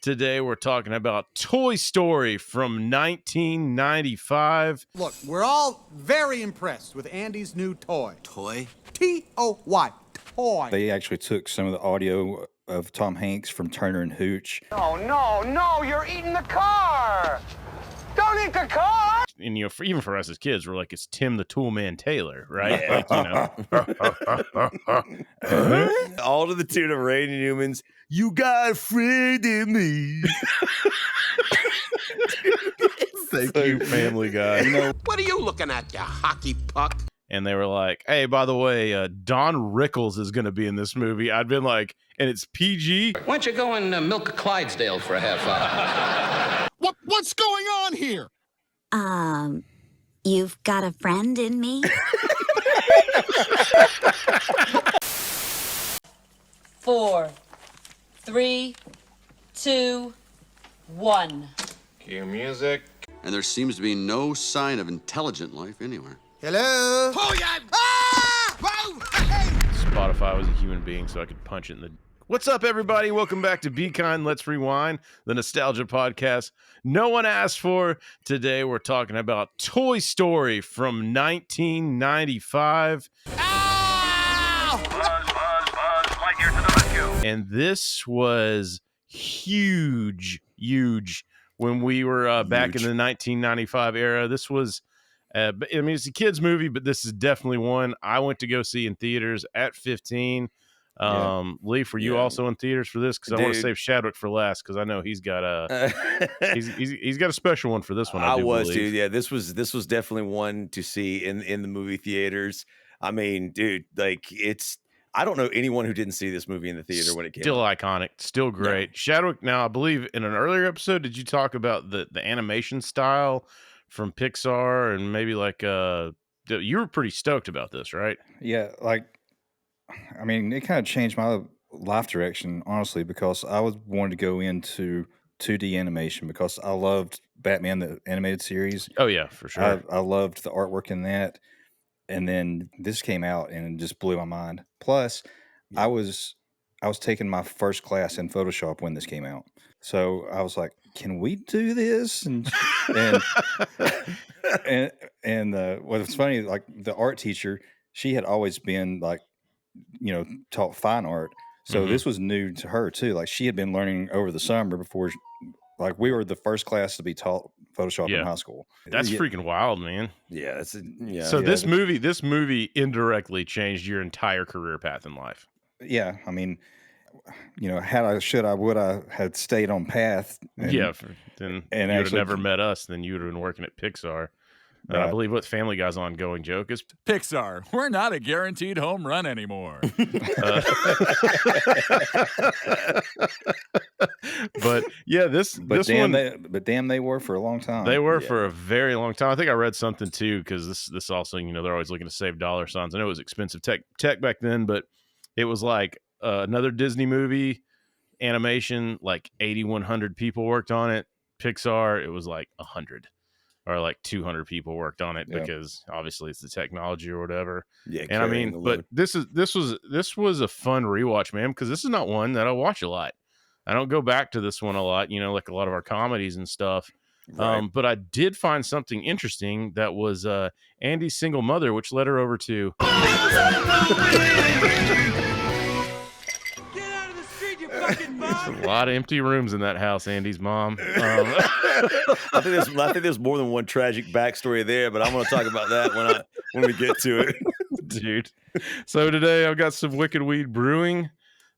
Today we're talking about Toy Story from 1995. Look, we're all very impressed with Andy's new toy. Toy? T-O-Y. Toy. They actually took some of the audio of Tom Hanks from Turner and Hooch. Oh, no, you're eating the car. Don't eat the car. And, you know, even for us as kids, we're like, it's Tim the Toolman Taylor, right? Like, you know. All to the tune of Randy Newman's, "You got a friend in me." Thank you, Family Guy. You know, What are you looking at, you hockey puck? And they were like, hey, by the way, Don Rickles is going to be in this movie. I'd been like, and it's PG. Why don't you go and milk a Clydesdale for a half hour? What's going on here? You've got a friend in me? 4, 3, 2, 1. Cue music. And there seems to be no sign of intelligent life anywhere. Hello? Oh, yeah. Ah! Whoa! Hey! Spotify was a human being, so I could punch it in the... What's up, everybody? Welcome back to Be Kind, Let's Rewind, the nostalgia podcast no one asked for. Today, we're talking about Toy Story from 1995. Ow! Buzz, Lightyear to the rescue. And this was huge when we were back in the 1995 era. This was, I mean, it's a kid's movie, but this is definitely one I went to go see in theaters at 15. Leaf, were you also in theaters for this? Because I want to save Shadwick for last, because I know he's got a he's got a special one for this one. I was, believe. dude. Yeah, this was definitely one to see in the movie theaters. I mean, dude, like I don't know anyone who didn't see this movie in the theater when it came. Still out. iconic, still great. Yeah. Shadwick. Now, I believe in an earlier episode, did you talk about the animation style from Pixar and maybe like you were pretty stoked about this, right? Yeah, like, I mean, it kind of changed my life direction, honestly, because I wanted to go into 2D animation because I loved Batman, the animated series. Oh, yeah, for sure. I loved the artwork in that. And then this came out and it just blew my mind. Plus, I was taking my first class in Photoshop when this came out. So I was like, can we do this? And what's funny, like the art teacher, she had always been like, you know, taught fine art. So this was new to her too. Like she had been learning over the summer before, like we were the first class to be taught Photoshop in high school. That's freaking wild, man. Yeah, This movie indirectly changed your entire career path in life. Yeah, I mean, you know, would I had stayed on path. And, then you would have never met us. Then you would have been working at Pixar. And I believe what Family Guy's ongoing joke is Pixar. We're not a guaranteed home run anymore. But yeah, damn, they were for a long time. They were for a very long time. I think I read something too, because this also, you know, they're always looking to save dollar signs. I know it was expensive tech back then, but it was like another Disney movie animation, like 8,100 people worked on it. Pixar, it was like 100. Or like 200 people worked on it because obviously it's the technology or whatever. Yeah, and I mean, but this was a fun rewatch, man, because this is not one that I watch a lot. I don't go back to this one a lot, you know, like a lot of our comedies and stuff. Right. But I did find something interesting that was Andy's single mother, which led her over to. There's a lot of empty rooms in that house, Andy's mom. I think there's more than one tragic backstory there, but I'm going to talk about that when we get to it, dude. So today I've got some Wicked Weed Brewing,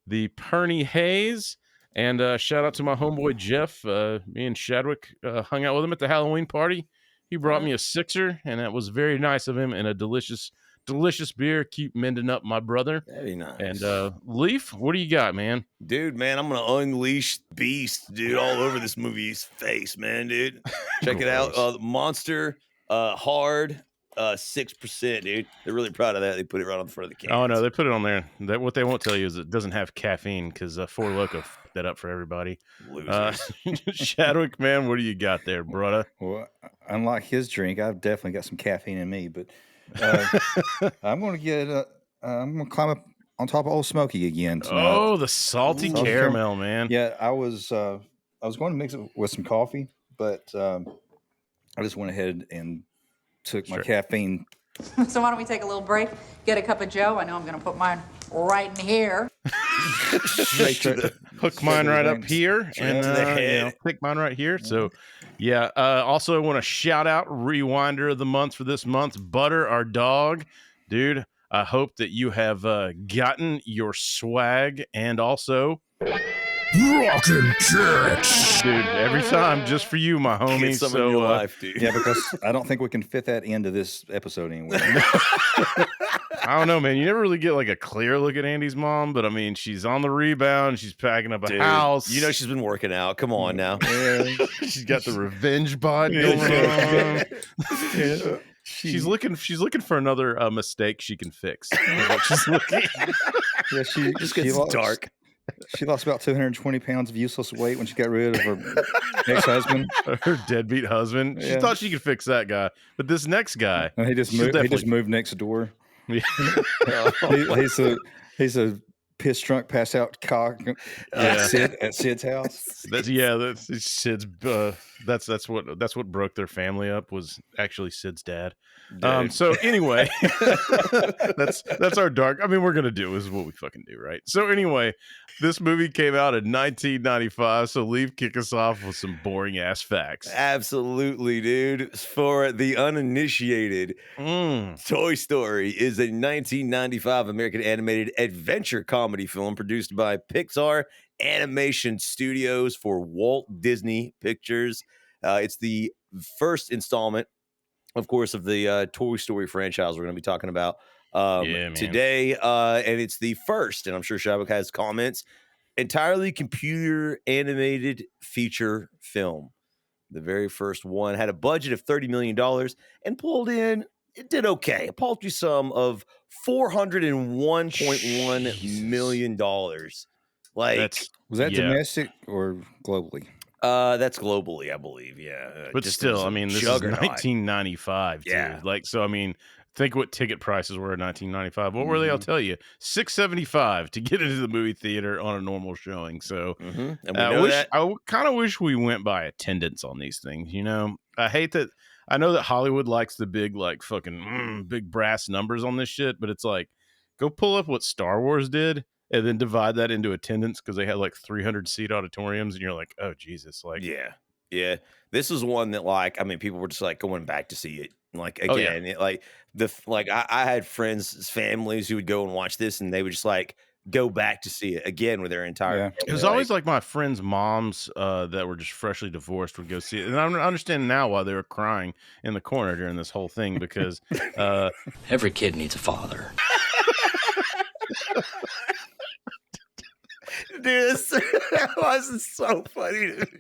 the Perny Haze, and shout out to my homeboy Jeff. Me and Shadwick hung out with him at the Halloween party. He brought me a sixer, and that was very nice of him, and a delicious beer. Keep mending up, my brother. Very nice. And Leaf, what do you got, man? Dude, man, I'm gonna unleash beast, dude, all over this movie's face, man, dude. Check it out. Monster, hard, 6%, dude. They're really proud of that. They put it right on the front of the can. Oh no, they put it on there. What they won't tell you is it doesn't have caffeine, because Four Loko fucked that up for everybody. Shadwick, man, what do you got there, brother? Well, unlike his drink, I've definitely got some caffeine in me, but I'm gonna climb up on top of Old Smoky again tonight. Oh, the salty caramel, man. Yeah, I was was going to mix it with some coffee, but I just went ahead and took my caffeine. So why don't we take a little break, get a cup of Joe? I know I'm going to put mine right in here. Hook mine right up here and pick mine right here. So, yeah. Also, I want to shout out Rewinder of the Month for this month, Butter, our dog. Dude, I hope that you have gotten your swag and also rockin' chicks. Dude, every time, just for you, my homie. Get some in your life, dude. Yeah, because I don't think we can fit that into this episode anyway. I don't know, man. You never really get like a clear look at Andy's mom, but I mean, she's on the rebound. She's packing up a house. You know she's been working out. Come on now. Yeah. She's got the revenge bod going on. Yeah. She's looking for another mistake she can fix. She's looking. Yeah, she just gets dark. She lost about 220 pounds of useless weight when she got rid of her ex-husband, her deadbeat husband. She thought she could fix that guy, but this next guy, and he just moved next door. Yeah. He's a piss drunk, pass out cock at Sid's house. That's Sid's. That's what broke their family up, was actually Sid's dad. So anyway, that's our dark. I mean, we're gonna do is what we fucking do, right? So anyway, this movie came out in 1995. So kick us off with some boring ass facts. Absolutely, dude. For the uninitiated, Toy Story is a 1995 American animated adventure comedy film produced by Pixar Animation Studios for Walt Disney Pictures. It's the first installment, of course, of the Toy Story franchise we're going to be talking about today. And it's the first, and I'm sure Shabak has comments, entirely computer animated feature film. The very first one had a budget of $30 million and it did okay. A paltry sum of $401.1 million. Like, was that domestic or globally? That's globally, I believe. Yeah, but still, I mean, this is 1995. Yeah, dude. Like, so I mean, think what ticket prices were in 1995. What were they? I'll tell you, $6.75 to get into the movie theater on a normal showing. So, and I kind of wish we went by attendance on these things. You know, I hate that. I know that Hollywood likes the big, like, fucking big brass numbers on this shit, but it's like, go pull up what Star Wars did and then divide that into attendance, because they had like 300 seat auditoriums, and you're like, oh Jesus, like, yeah. This is one that, like, I mean, people were just like going back to see it, like, again, I had friends, families who would go and watch this, and they would just like go back to see it again with their entire. Yeah. It was always like my friends' moms that were just freshly divorced would go see it, and I understand now why they were crying in the corner during this whole thing, because every kid needs a father. Dude, that was so funny to me.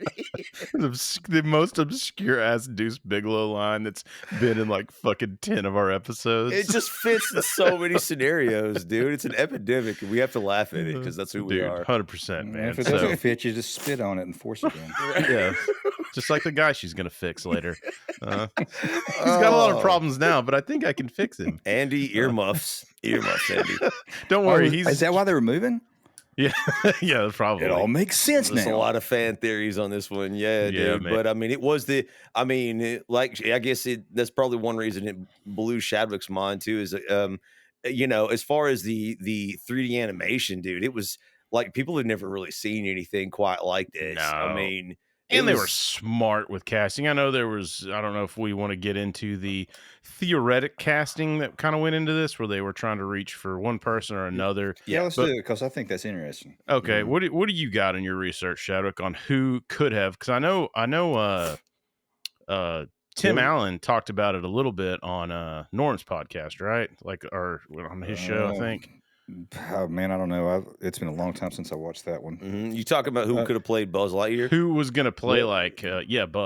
The most obscure ass Deuce Bigelow line that's been in like fucking 10 of our episodes. It just fits in so many scenarios, dude. It's an epidemic, and we have to laugh at it because that's who we are. 100%, man. If it doesn't fit, you just spit on it and force it in. Yeah, just like the guy she's gonna fix later. He's got a lot of problems now, but I think I can fix him. Andy, earmuffs, Andy. Don't worry. Is that why they were moving? Yeah, yeah, probably. It all makes sense There's now. a lot of fan theories on this one. Yeah, dude. Man. But I mean, I guess that's probably one reason it blew Shadwick's mind too, is, you know, as far as the 3D animation, dude, it was like people had never really seen anything quite like this. No. I mean, and they were smart with casting. I know there was, I don't know if we want to get into the theoretic casting that kind of went into this, where they were trying to reach for one person or another. Yeah, let's do it, because I think that's interesting. Okay, what do you got in your research, Shadwick, on who could have? Because I know Tim Allen talked about it a little bit on Norm's podcast, right? Like, or on his show, I think. Oh, man, I don't know. It's been a long time since I watched that one. Mm-hmm. You talking about who could have played Buzz Lightyear? Who was going to play Buzz?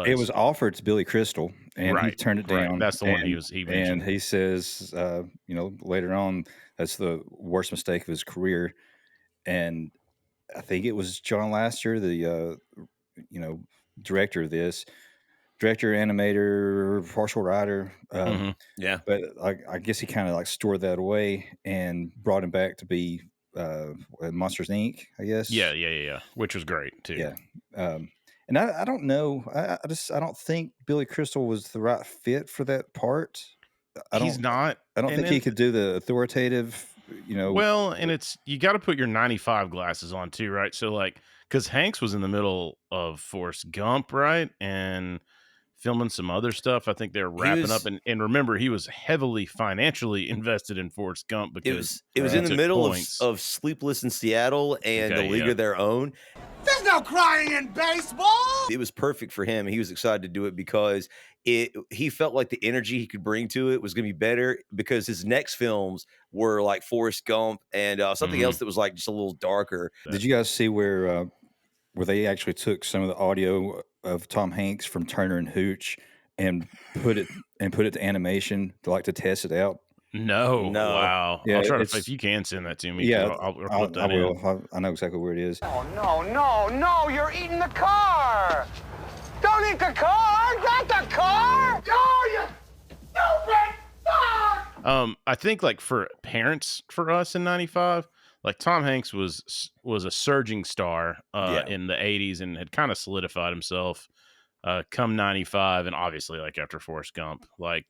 It was offered to Billy Crystal, and he turned it down. Right. That's the one he mentioned. And he says, you know, later on, that's the worst mistake of his career. And I think it was John Lasseter, the director of this. Director, animator, partial writer. Yeah. But I guess he kind of like stored that away and brought him back to be Monsters, Inc., I guess. Yeah. Which was great, too. Yeah. And I don't know. I don't think Billy Crystal was the right fit for that part. I He's don't not. I don't And think he could do the authoritative, well, and it's you got to put your 95 glasses on too, right? So like, because Hanks was in the middle of Forrest Gump, right, and filming some other stuff. I think they're He wrapping up, was and remember, he was heavily financially invested in Forrest Gump because it was he in the took middle points. of Sleepless in Seattle and The Okay, League yeah. of Their Own. There's no crying in baseball! It was perfect for him. He was excited to do it because he felt like the energy he could bring to it was going to be better because his next films were like Forrest Gump and something else that was like just a little darker. Did you guys see where they actually took some of the audio of Tom Hanks from Turner and Hooch and put it to animation to test it out? No, No. wow. Yeah, I'll try to it's if you can send that to me. 'Cause yeah. I'll I put that in. will. I know exactly where it is. Oh, no, you're eating the car! Don't eat the car! Not the car! No, you stupid fuck! I think like for parents for us in 95, like Tom Hanks was a surging star in the 80s and had kind of solidified himself come 95 and obviously like after Forrest Gump, like,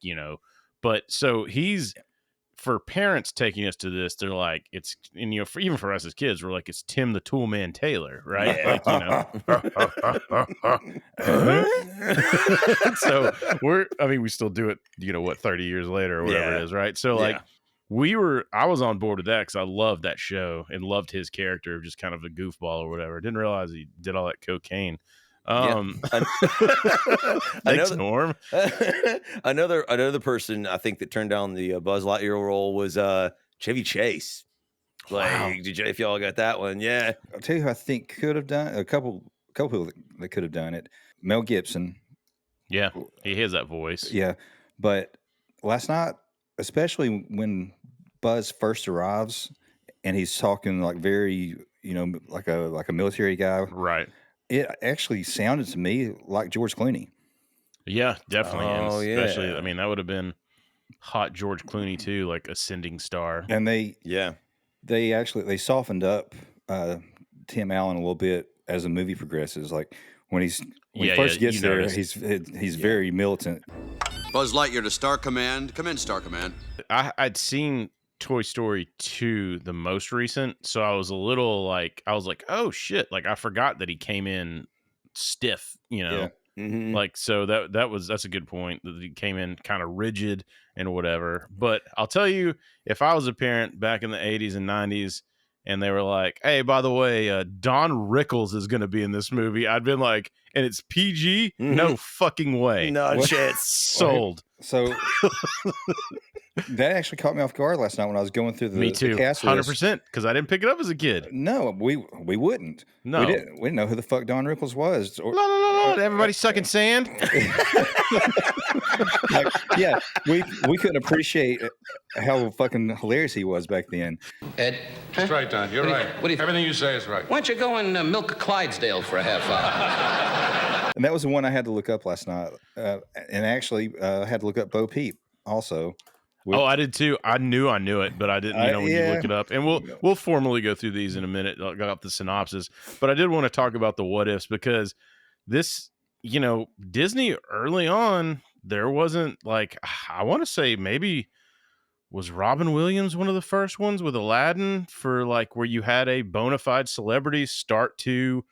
but so he's for parents taking us to this, they're like, it's, and even for us as kids, we're like, it's Tim the Toolman Taylor, right? Yeah. Like, so we still do it, 30 years later or whatever Yeah. it is, right? So like, I was on board with that because I loved that show and loved his character of just kind of a goofball or whatever. Didn't realize he did all that cocaine. Thanks, Norm. Another person I think that turned down the Buzz Lightyear role was Chevy Chase. Like, Wow. if y'all got that one, yeah. I'll tell you who I think could have done a couple people that could have done it. Mel Gibson. Yeah, he has that voice. Yeah, but last night, especially when Buzz first arrives and he's talking like very, like a military guy, right? It actually sounded to me like George Clooney. Yeah, definitely. Oh, and especially, yeah. that would have been hot George Clooney too, like ascending star. And they softened up Tim Allen a little bit as the movie progresses. Like when he first gets there, noticed. he's very militant. Buzz Lightyear to Star Command. Come in, Star Command. I'd seen Toy Story 2, the most recent, so I was a little like, oh shit, like I forgot that he came in stiff, Yeah. Mm-hmm. like, so that's a good point, that he came in kind of rigid and whatever. But I'll tell you, if I was a parent back in the 80s and 90s and they were like, hey, by the way, Don Rickles is going to be in this movie, I'd been like, and it's PG? No fucking way. No chance. Sold. So that actually caught me off guard last night when I was going through the Me too, the cast list. 100%, because I didn't pick it up as a kid. No, we wouldn't. No. We didn't know who the fuck Don Rickles was. La, la, la, la, everybody sucking sand. Like, yeah, we couldn't appreciate how fucking hilarious he was back then. Ed? That's right, Don. You're right. Everything you say is right. Why don't you go and milk a Clydesdale for a half hour? And that was the one I had to look up last night. And actually, I had to look up Bo Peep also. I did too. I knew it, but I didn't, when you look it up. And we'll formally go through these in a minute. I'll go up the synopsis. But I did want to talk about the what ifs because this, Disney early on, there wasn't like, I want to say maybe was Robin Williams one of the first ones with Aladdin for like where you had a bona fide celebrity start to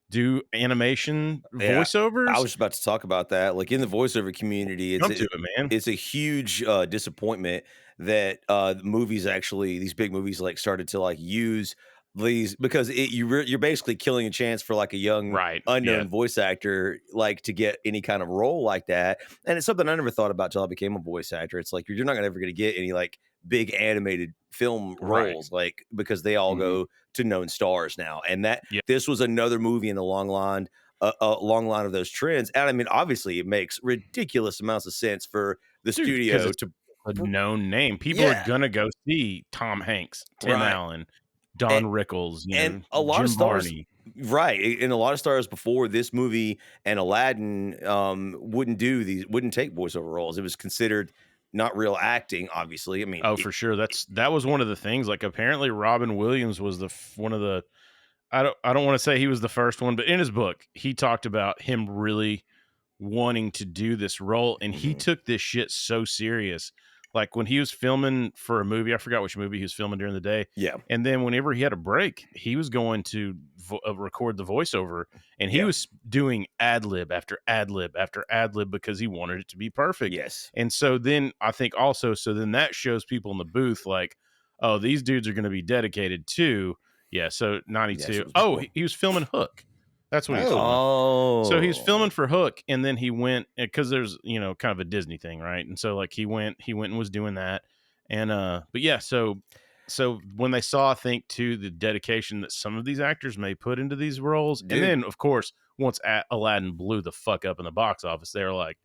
do animation voiceovers. I was just about to talk about that. Like in the voiceover community, it's a huge disappointment that these big movies like started to like use these because you're basically killing a chance for like a young unknown voice actor like to get any kind of role like that. And it's something I never thought about till I became a voice actor. It's like you're not ever going to get any like big animated film roles like because they all go to known stars now. And this was another movie in the long line of those trends. And I mean, obviously it makes ridiculous amounts of sense for the studio to a known name. People are gonna go see Tom Hanks, Tim Allen, Don Rickles, and a lot Jim of stars, Varney. right? And a lot of stars before this movie and Aladdin wouldn't take voiceover roles. It was considered not real acting, obviously. I mean, for sure. That was one of the things. Like apparently, Robin Williams was one of the. I don't want to say he was the first one, but in his book, he talked about him really wanting to do this role, and he took this shit so serious. Like when he was filming for a movie, I forgot which movie he was filming during the day. Yeah. And then whenever he had a break, he was going to record the voiceover, and he was doing ad lib after ad lib after ad lib because he wanted it to be perfect. Yes. And so then I think also, so then that shows people in the booth like, oh, these dudes are going to be dedicated to, so 92. He was filming Hook. That's what he's filming. Oh. So he's filming for Hook, and then he went, because there's, kind of a Disney thing, right? And so like he went and was doing that. And but yeah, so when they saw, I think too, the dedication that some of these actors may put into these roles, and then of course, once Aladdin blew the fuck up in the box office, they were like,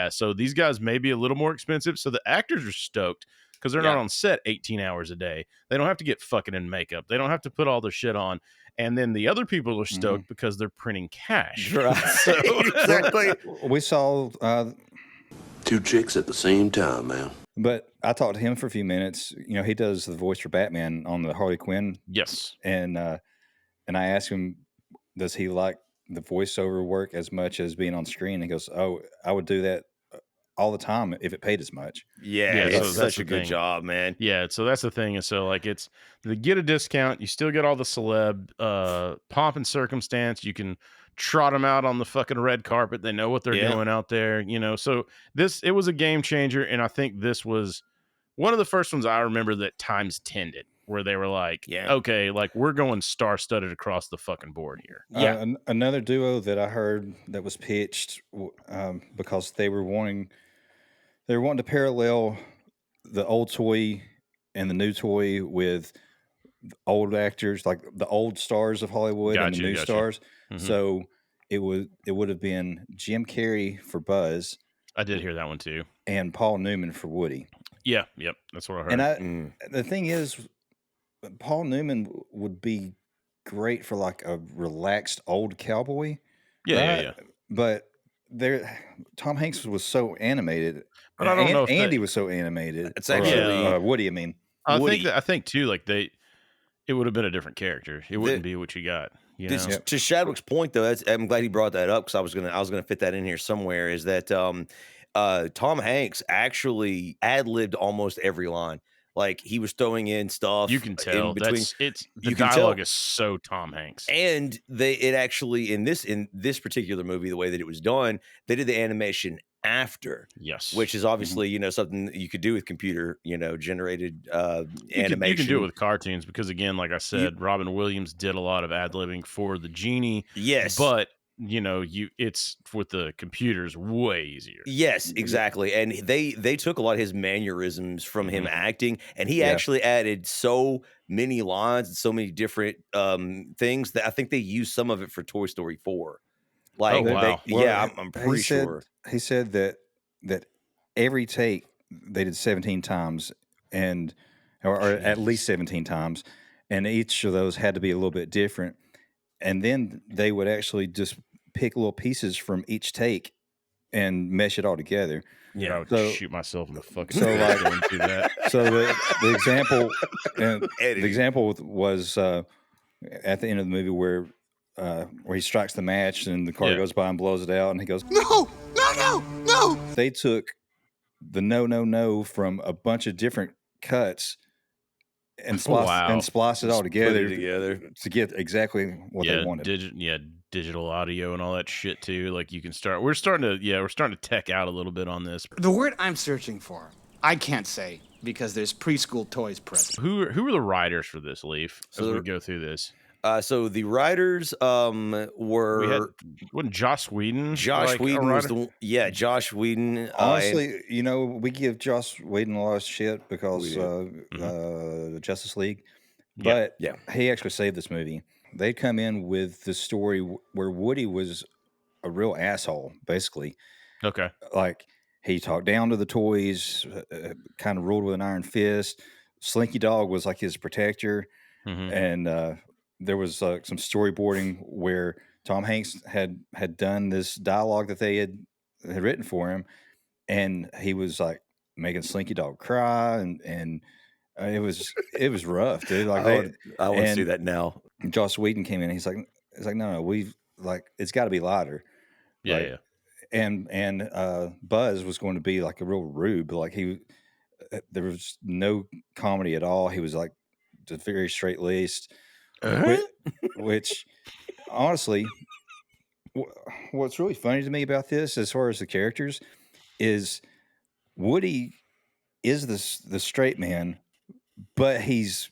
so these guys may be a little more expensive. So the actors are stoked because they're not on set 18 hours a day. They don't have to get fucking in makeup. They don't have to put all their shit on. And then the other people are stoked because they're printing cash. Right. So, exactly. We saw 2 chicks at the same time, man. But I talked to him for a few minutes. He does the voice for Batman on the Harley Quinn. Yes. And I asked him, does he like the voiceover work as much as being on screen? He goes, oh, I would do that all the time if it paid as much. It's such a good job, man. Yeah, so that's the thing. And so like it's to get a discount, you still get all the celeb pomp and circumstance. You can trot them out on the fucking red carpet. They know what they're doing out there, So it was a game changer, and I think this was one of the first ones I remember that times 10'd it, where they were like, okay, like we're going star-studded across the fucking board here. Another duo that I heard that was pitched because they were wanting to parallel the old toy and the new toy with old actors, like the old stars of Hollywood and the new stars. So it would have been Jim Carrey for Buzz. I did hear that one too. And Paul Newman for Woody. Yeah, yep, that's what I heard. And the thing is, Paul Newman would be great for like a relaxed old cowboy. Yeah. But Tom Hanks was so animated. But I don't know if Andy was so animated. It's actually Woody. I mean, I think too, like it would have been a different character. It wouldn't be what you got. To Shadwick's point, though, I'm glad he brought that up because I was gonna fit that in here somewhere. Is that Tom Hanks actually ad-libbed almost every line. Like he was throwing in stuff. You can tell in between. The dialogue is so Tom Hanks. And it actually in this particular movie, the way that it was done, they did the animation after. Yes. Which is obviously, something that you could do with computer, generated animation. You can do it with cartoons because again, like I said, Robin Williams did a lot of ad-libbing for the genie. Yes. But it's with the computers way easier. Yes, exactly. And they took a lot of his mannerisms from him acting, and he actually added so many lines and so many different things that I think they used some of it for Toy Story 4. Like, I'm pretty sure. He said that every take they did 17 times or at least 17 times, and each of those had to be a little bit different. And then they would actually just pick little pieces from each take and mesh it all together. Yeah, I would shoot myself in the fucking so face like going through that. So the example was at the end of the movie where he strikes the match and the car goes by and blows it out, and he goes, No! They took the no from a bunch of different cuts and splice it all together to get exactly what they wanted. Digital audio and all that shit too. Like you can start. We're starting to tech out a little bit on this. The word I'm searching for, I can't say because there's preschool toys present. Who are the writers for this, Leaf? As we go through this. So the writers were wasn't Joss Whedon? Josh Whedon was Josh Whedon. Honestly, we give Joss Whedon a lot of shit because Justice League, but he actually saved this movie. They come in with the story where Woody was a real asshole, basically. Okay, like he talked down to the toys, kind of ruled with an iron fist. Slinky Dog was like his protector, and there was some storyboarding where Tom Hanks had done this dialogue that they had written for him, and he was like making Slinky Dog cry, and it was rough, dude. Like I want to see that now. Joss Whedon came in. He's like, no, we've like it's got to be lighter. Yeah, like, And Buzz was going to be like a real rube. Like there was no comedy at all. He was like just very straight laced, which honestly, what's really funny to me about this, as far as the characters, is Woody is the straight man, but he's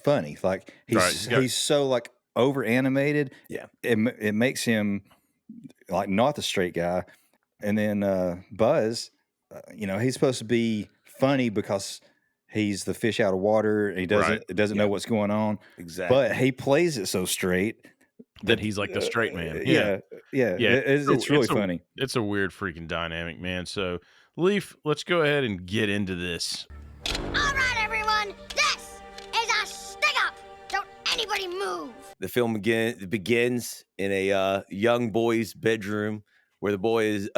funny. Like he's so like over animated. Yeah, it makes him like not the straight guy. And then Buzz, he's supposed to be funny because he's the fish out of water. And he doesn't know what's going on. Exactly. But he plays it so straight that he's like the straight man. Yeah. It's really funny. It's a weird freaking dynamic, man. So, Leaf, let's go ahead and get into this. All right, everyone. This is a stick up. Don't anybody move. The film begins in a young boy's bedroom where the boy is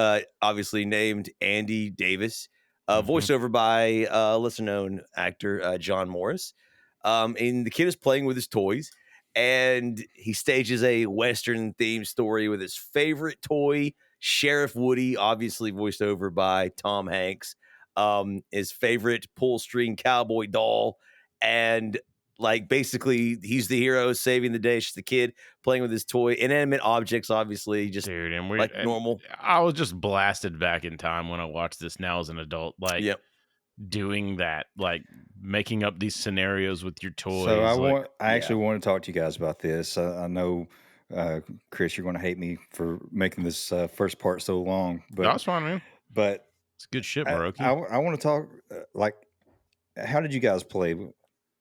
obviously named Andy Davis, voiced over by lesser-known actor John Morris. And the kid is playing with his toys, and he stages a Western-themed story with his favorite toy, Sheriff Woody, obviously voiced over by Tom Hanks, his favorite pull-string cowboy doll, and like basically he's the hero saving the day. It's just the kid playing with his toy, inanimate objects, obviously, just like normal. I was just blasted back in time when I watched this now as an adult, like doing that, like making up these scenarios with your toys. So I actually want to talk to you guys about this. I know, Chris, you're going to hate me for making this first part so long, but that's fine, man. But it's good shit, Maroki. I want to talk like, how did you guys play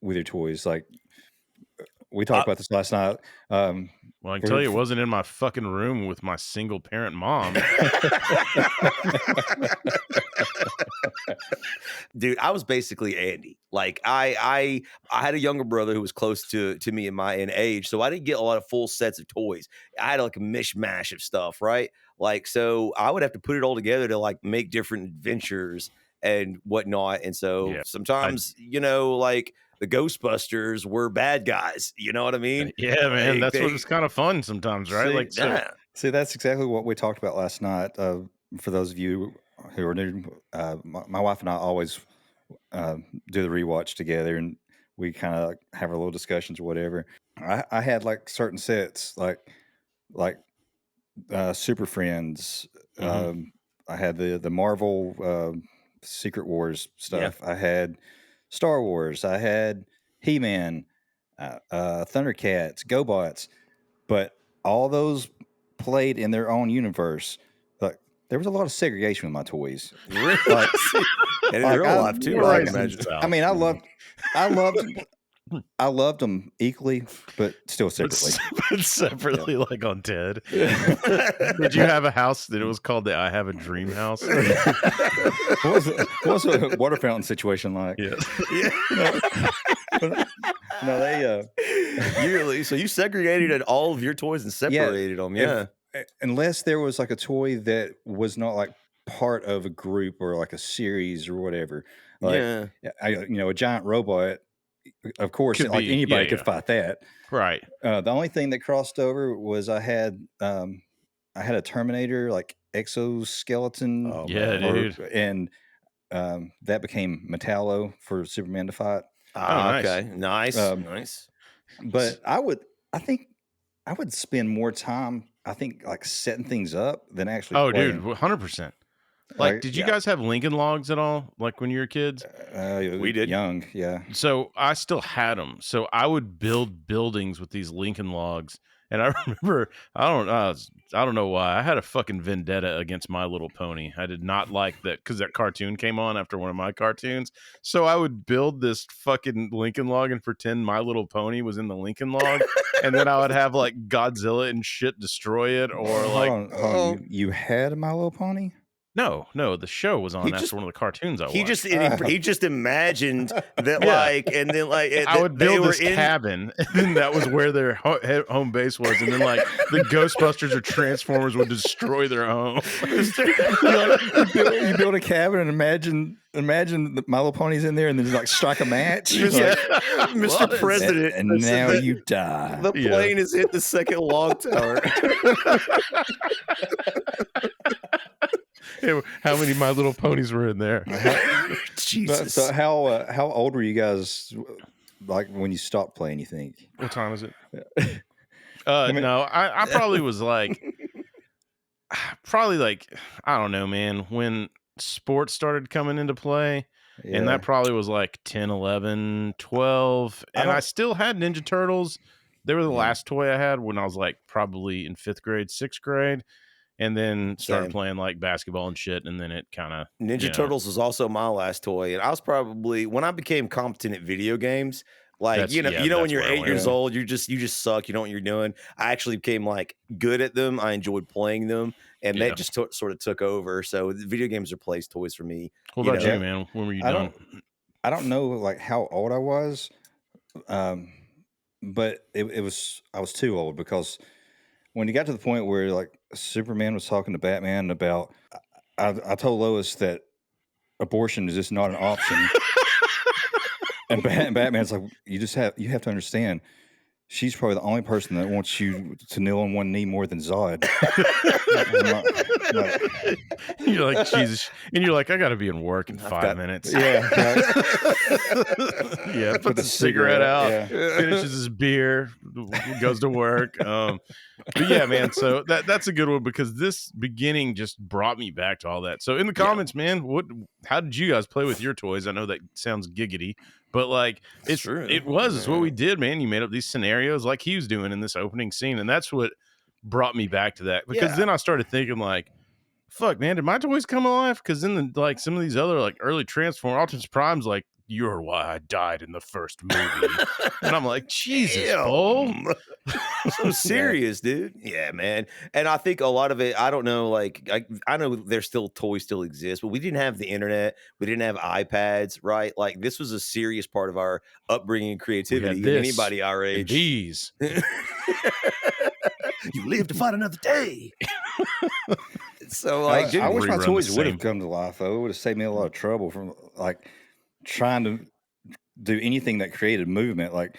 with your toys? Like, we talked about this last night. Well, I can tell you, it wasn't in my fucking room with my single parent mom. Dude, I was basically Andy. Like I had a younger brother who was close to me in age, so I didn't get a lot of full sets of toys. I had like a mishmash of stuff, right? Like, so I would have to put it all together to like make different adventures and whatnot. And so sometimes, like the Ghostbusters were bad guys. You know what I mean? Yeah, man. That's what it's kind of fun sometimes, right? See, that's exactly what we talked about last night. For those of you who are new, my wife and I always do the rewatch together, and we kind of like have our little discussions or whatever. I had like certain sets, like Super Friends. I had the Marvel Secret Wars stuff. I had Star Wars. I had He-Man, Thundercats, GoBots, but all those played in their own universe. Like, there was a lot of segregation with my toys. Really? Like, and in real life too. Like, I mean, I loved them equally, but still separately. But separately, like on Ted. Did you have a house that it was called the I Have a Dream House? What was a water fountain situation like? Yeah. No, they so you segregated all of your toys and separated them. Yeah. Unless there was like a toy that was not like part of a group or like a series or whatever. Like, a giant robot. Of course, like anybody could fight that. Right. The only thing that crossed over was I had a Terminator like exoskeleton. Oh, yeah, dude. And that became Metallo for Superman to fight. Okay, nice. But I think I would spend more time, I think, like setting things up than actually. Oh, playing. dude, 100%. Like, did you guys have Lincoln Logs at all? Like when you were kids? We did. Young, yeah. So I still had them. So I would build buildings with these Lincoln Logs. And I remember, I don't know why, I had a fucking vendetta against My Little Pony. I did not like that because that cartoon came on after one of my cartoons. So I would build this fucking Lincoln Log and pretend My Little Pony was in the Lincoln Log, and then I would have like Godzilla and shit destroy it, or like hold on. You had a My Little Pony? No, the show was on after one of the cartoons I watched. He just imagined that like, and then like I would build this cabin, and then that was where their home base was, and then like the Ghostbusters or Transformers would destroy their home. You build a cabin and imagine the My Little Pony's in there, and then just like strike a match. Mr. President, and now you die. The plane has hit the second log tower. How many My Little Ponies were in there? Jesus. So how old were you guys like when you stopped playing, you think? What time is it? No, I probably was like I don't know, man, when sports started coming into play. Yeah. And that probably was like 10, 11, 12. And I still had Ninja Turtles. They were the last toy I had when I was like probably in 5th grade, 6th grade. And then started playing like basketball and shit. And then it kind of Ninja Turtles was also my last toy. And I was probably, when I became competent at video games, like, you know, when you're 8 years old, you just suck. You know what you're doing. I actually became like good at them. I enjoyed playing them. And that just sort of took over. So video games are place toys for me. What about you, man? When were you done? I don't know like how old I was. But it was, I was too old, because when you got to the point where like Superman was talking to Batman about, I told Lois that abortion is just not an option. And Batman's like, you have to understand, she's probably the only person that wants you to kneel on one knee more than Zod. You're like, Jesus. And you're like, I got to be in work in 5 minutes. Yeah. Yeah. Puts a cigarette out, finishes his beer, goes to work. But yeah, man. So that's a good one, because this beginning just brought me back to all that. So in the comments, man, how did you guys play with your toys? I know that sounds giggity, but like it's what we did, man. You made up these scenarios like he was doing in this opening scene, and that's what brought me back to that, because then I started thinking like, fuck, man, did my toys come alive? Because in like some of these other like early Transformers, Optimus Prime's like, you're why I died in the first movie. And I'm like, Jesus, Bull. So serious, dude. Yeah, man. And I think a lot of it, I don't know, like I know there's still toys still exist, but we didn't have the internet, we didn't have iPads, right? Like this was a serious part of our upbringing and creativity. Anybody our age. These. You live to fight another day. So like, I wish my toys would have come to life, though. It would have saved me a lot of trouble from like trying to do anything that created movement, like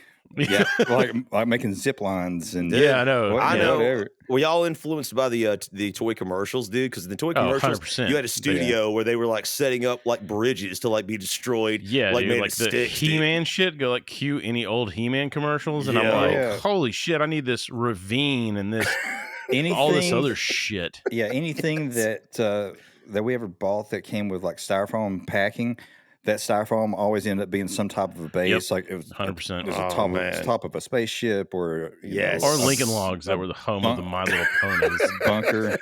like making zip lines and I know. Whatever. Were y'all influenced by the toy commercials, dude? Because the toy commercials, 100%. you had a studio where they were like setting up like bridges to like be destroyed. Yeah, like, dude, like the He-Man shit. Go like cue any old He-Man commercials, and I'm like, holy shit, I need this ravine and this all this other shit. Yeah, anything that we ever bought that came with like styrofoam packing. That styrofoam always ended up being some type of a base, like it was 100%. It was top of a spaceship, or or Lincoln Logs that were the home of the My Little Ponies bunker.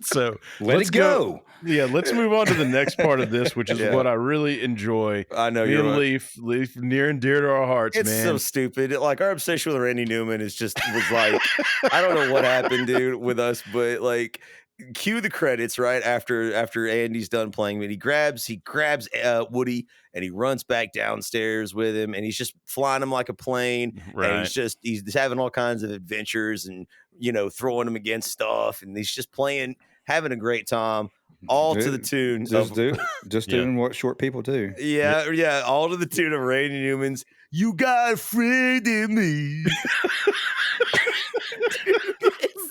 So let's go. Yeah, let's move on to the next part of this, which is what I really enjoy. I know you're Leaf near and dear to our hearts. It's man. So stupid. Like our obsession with Randy Newman was like, I don't know what happened, dude, with us, but like. Cue the credits right after Andy's done playing, but he grabs Woody and he runs back downstairs with him, and he's just flying him like a plane. Right. And he's having all kinds of adventures, and throwing him against stuff, and he's just having a great time, all to the tune doing what short people do. Yeah, all to the tune of Randy Newman's "You Got a Friend in Me."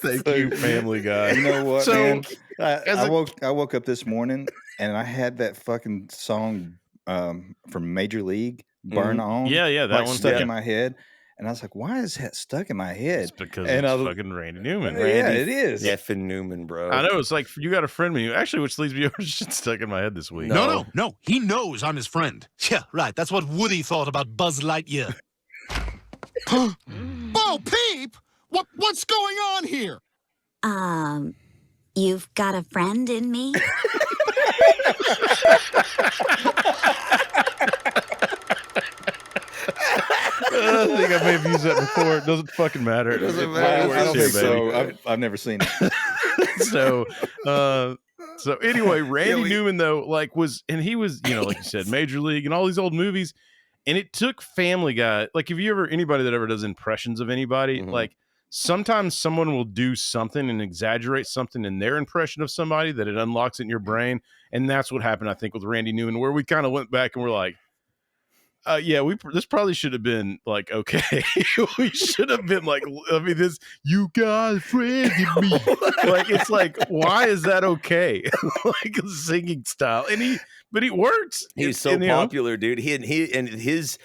Thank you, Family Guy. You know what, man? I woke up this morning and I had that fucking song from Major League, Burn On. Yeah, that one stuck in my head. And I was like, why is that stuck in my head? It's because it's fucking Randy Newman. Yeah, it is. Effing Newman, bro. I know. It's like, you got a friend me. Actually, which leads me over to shit stuck in my head this week. No. He knows I'm his friend. Yeah, right. That's what Woody thought about Buzz Lightyear. Bo Peep! What's going on here? You've got a friend in me? I think I may have used that before. It doesn't fucking matter. I don't think so. I've never seen it. So So anyway, Randy Newman though, like he was, like you said, Major League and all these old movies, and it took Family Guy. Like, if you ever anybody that ever does impressions of anybody, like sometimes someone will do something and exaggerate something in their impression of somebody that it unlocks it in your brain, and that's what happened, I think, with Randy Newman, where we kind of went back and we're like, this probably should have been like, okay, we should have been like, this, you got a friend in me. Like, it's like, why is that okay? Like a singing style. But he works. He's so popular, dude. His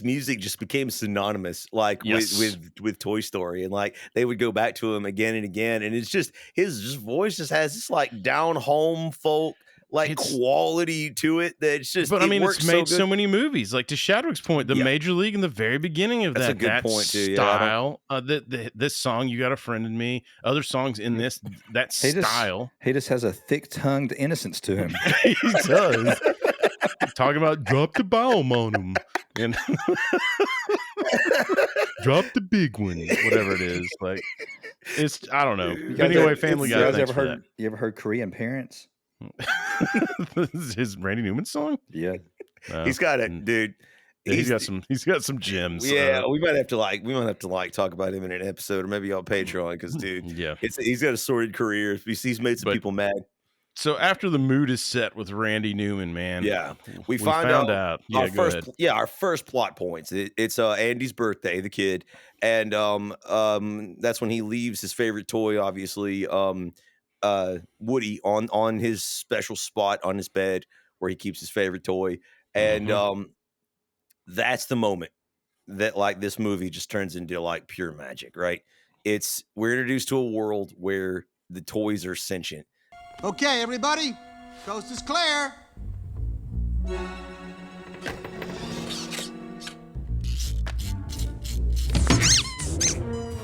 music just became synonymous, like with Toy Story, and like they would go back to him again and again. And it's just his voice just has this like down home folk quality to it that's just. But I mean, it's made so many movies. Like, to Shadwick's point, the Major League in the very beginning of that's a good point too. Style, this song, "You Got a Friend in Me," other songs in that style. He just has a thick-tongued innocence to him. He does. Talking about drop the bomb on him and drop the big one, whatever it is. Like, it's, I don't know. Anyway, Family Guy. You ever heard Korean Parents? This is his Randy Newman song. Yeah, he's got it, dude. He's got some gems. Yeah, we might have to talk about him in an episode, or maybe on Patreon, because dude, he's got a sordid career. He's made some people mad. So after the mood is set with Randy Newman, man, we found out. Our first plot points. It's Andy's birthday, the kid, and that's when he leaves his favorite toy, obviously, Woody, on his special spot on his bed where he keeps his favorite toy, and that's the moment that like this movie just turns into like pure magic, right? We're introduced to a world where the toys are sentient. Okay, everybody, coast is clear.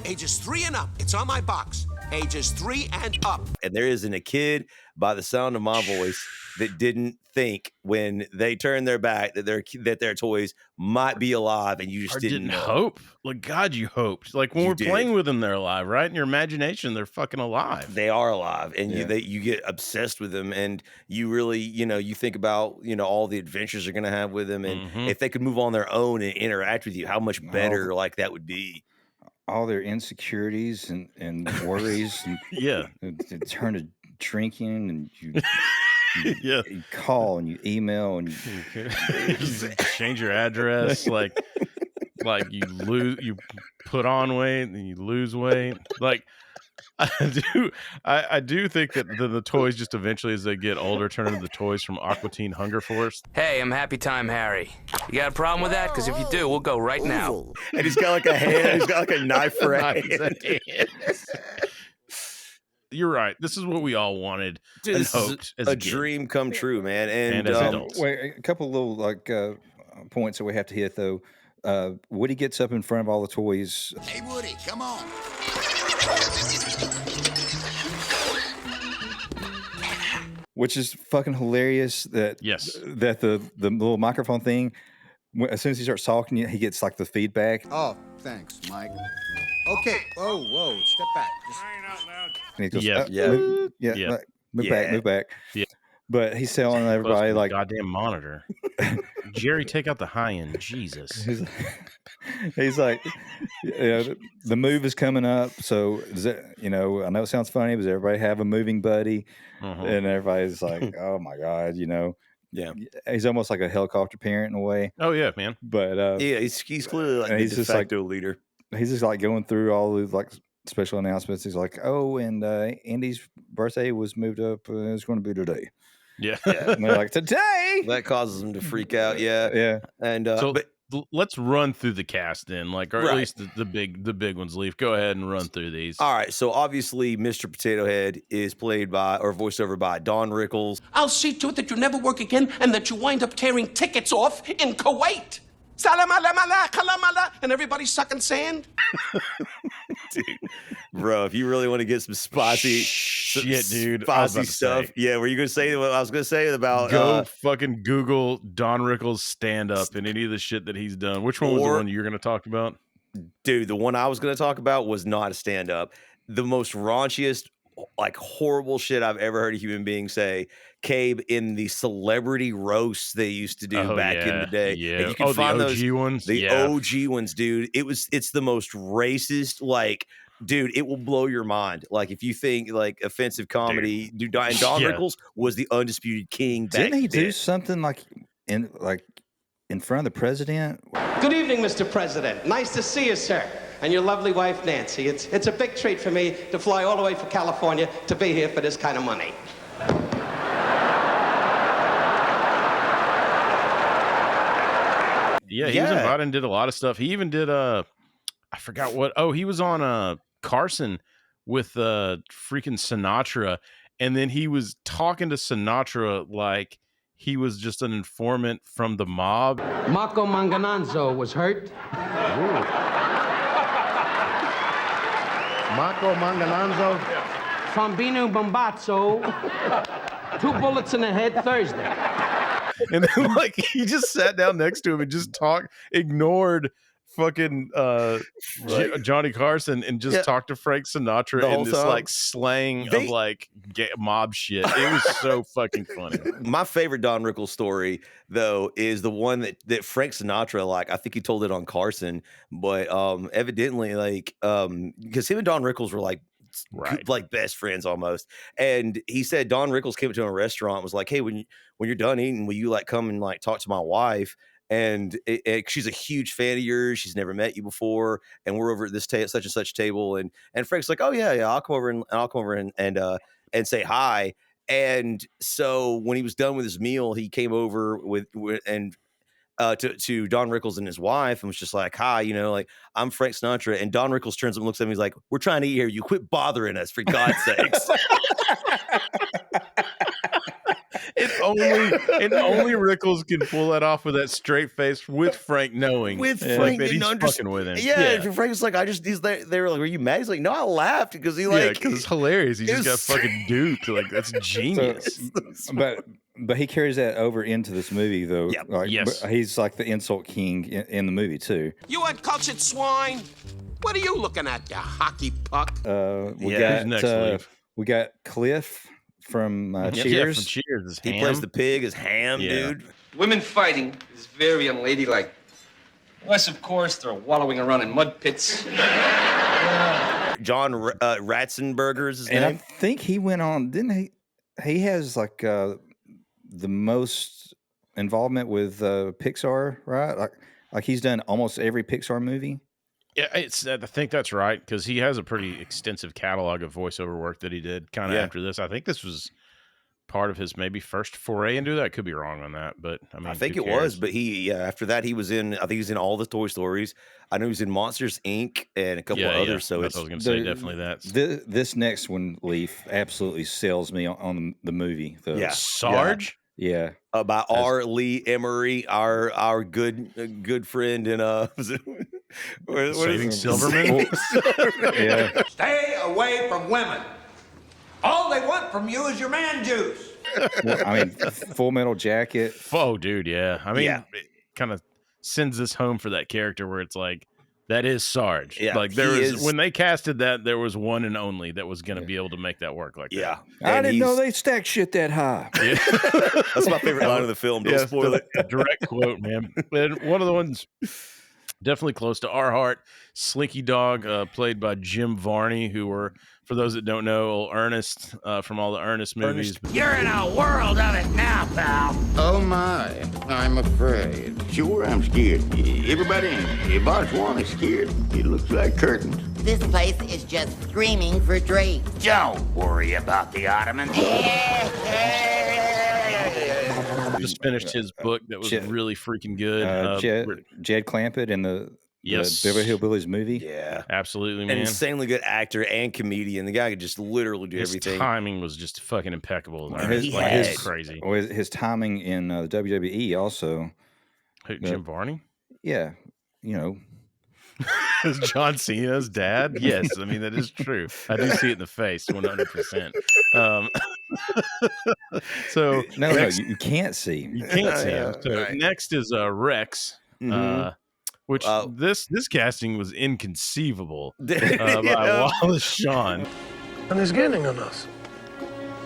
Ages 3 and up. It's on my box. Ages 3 and up. And there isn't a kid by the sound of my voice that didn't think when they turned their back that their toys might be alive, and you just didn't know. Hope. Like, God, you hoped. Like, when we're playing with them, they're alive, right? In your imagination, they're fucking alive. They are alive, and you get obsessed with them, and you really, you think about, all the adventures you're gonna have with them, and if they could move on their own and interact with you, how much better like that would be. All their insecurities and worries, and turn to drinking, and you call and you email and you change your address, like you put on weight and you lose weight. Like, I do think that the toys just eventually, as they get older, turn into the toys from Aqua Teen Hunger Force. Hey, I'm Happy Time Harry. You got a problem with that? Because if you do, we'll go right now. And he's got like a hand. He's got like a knife for a hand. You're right. This is what we all wanted and hoped as a dream come true, man. And as adults. Wait, a couple little points that we have to hit though. Woody gets up in front of all the toys. Hey, Woody, come on. Which is fucking hilarious that the little microphone thing, as soon as he starts talking, he gets like the feedback. Oh, thanks, Mike. Okay. Whoa, step back. And he goes, move back. Yeah. But he's telling everybody like, goddamn monitor. Jerry, take out the high end. Jesus. He's like, the move is coming up. So, does it, I know it sounds funny, but does everybody have a moving buddy? And everybody's like, oh my God, Yeah. He's almost like a helicopter parent in a way. Oh, yeah, man. But he's clearly like the de facto leader. He's just like going through all these like special announcements. He's like, oh, and Andy's birthday was moved up. It's going to be today. Yeah. And they're like, today? That causes them to freak out. Yeah. Yeah. And but let's run through the cast then, like, or at least the big ones. Leaf, go ahead and run through these. All right. So obviously, Mr. Potato Head is played by or voiced over by Don Rickles. I'll see to it that you never work again and that you wind up tearing tickets off in Kuwait. Salam alamala, kalamala, and everybody sucking sand. Dude, bro, if you really want to get some spicy stuff, were you gonna say what I was gonna say about? Go fucking Google Don Rickles stand up and any of the shit that he's done. Which one was the one you're gonna talk about? Dude, the one I was gonna talk about was not a stand up. The most raunchiest, like horrible shit I've ever heard a human being say came in the celebrity roasts they used to do back in the day. Yeah. And you can find the OG those ones. the OG ones, dude. It's the most racist, like, dude, it will blow your mind. Like, if you think like offensive comedy, dude, and Don Rickles was the undisputed king back Didn't he then. do something like in front of the president? Good evening, Mr. President. Nice to see you, sir. And your lovely wife, Nancy. It's a big treat for me to fly all the way from California to be here for this kind of money. Yeah, he was invited and did a lot of stuff. He even did I forgot what. Oh, he was on Carson with freaking Sinatra, and then he was talking to Sinatra like he was just an informant from the mob. Marco Mangananzo was hurt. Marco Mangananzo. Fambino Bombazzo. 2 bullets in the head Thursday. And then, like, he just sat down next to him and just ignored fucking Johnny Carson and just talked to Frank Sinatra in this like slang of like mob shit. It was so fucking funny. My favorite Don Rickles story, though, is the one that Frank Sinatra, like, I think he told it on Carson, but evidently, like, because him and Don Rickles were like like best friends almost. And he said Don Rickles came to a restaurant and was like, hey, when you're done eating, will you like come and like talk to my wife? And she's a huge fan of yours. She's never met you before, and we're over at this such and such table. And Frank's like, oh yeah, I'll come over and say hi. And so when he was done with his meal, he came over to Don Rickles and his wife and was just like, hi, like, I'm Frank Sinatra. And Don Rickles turns up and looks at him. He's like, we're trying to eat here. You quit bothering us, for God's sakes. And only Rickles can pull that off with that straight face with Frank knowing. Frank that he's fucking with him. Yeah. Frank's like, they were like, were you mad? He's like, no, I laughed because because it's hilarious. He just got fucking duped. Like, that's genius. But he carries that over into this movie, though. Yeah. Like, yes. He's like the insult king in the movie, too. You uncultured swine. What are you looking at, you hockey puck? We got Cliff from Cheers. Yeah, from Cheers. He plays the pig as Ham, dude. Women fighting is very unladylike. Unless, of course, they're wallowing around in mud pits. John Ratzenberger is his name. And I think he went on, didn't he? He has like the most involvement with Pixar, right? Like he's done almost every Pixar movie. Yeah, I think that's right, because he has a pretty extensive catalog of voiceover work that he did kind of after this. I think this was part of his maybe first foray into that. I could be wrong on that, but I mean, I think it was. But after that, he was in. I think he was in all the Toy Stories. I know he was in Monsters Inc. and a couple of others. So that's what I was going to say. Definitely that. This next one, Leaf, absolutely sells me on the movie. Sarge. Yeah, by R. Lee Emery, our good friend in Saving Silverman. Yeah. Stay away from women. All they want from you is your man juice. Well, I mean, Full Metal Jacket. Oh, dude, yeah. I mean, it kind of sends this home for that character where it's like, that is Sarge. Yeah, like when they casted that, there was one and only that was going to be able to make that work like that. I didn't know they stacked shit that high. Yeah. That's my favorite line of the film. Don't spoil it. Direct quote, man. And one of the ones definitely close to our heart, Slinky Dog, played by Jim Varney, who were, for those that don't know, old Ernest from all the Ernest movies. You're in a world of it now, pal. Oh my, I'm afraid. Sure, I'm scared. Everybody in box one is scared. It looks like curtains. This place is just screaming for Drake. Don't worry about the Ottoman. Just finished his book that was really freaking good. Jed Clampett in the Beverly Hillbillies movie. Yeah, absolutely, man. An insanely good actor and comedian. The guy could just literally do everything. His timing was just fucking impeccable. His crazy. His timing in the WWE also. Jim Varney? Yeah, Is John Cena's dad? Yes, I mean that is true. I do see it in the face, 100%. So you can't see. You can't see him. So next is Rex, which this casting was inconceivable by Wallace Shawn. And he's gaining on us.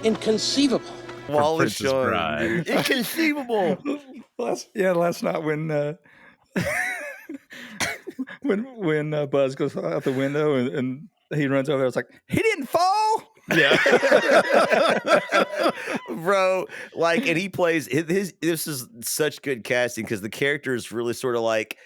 Inconceivable. Wallace Princess Shawn, Bride. dude. Inconceivable. last night when when Buzz goes out the window and he runs over there, it's like, he didn't fall. Yeah. Bro, like, and he plays his this is such good casting because the character is really sort of like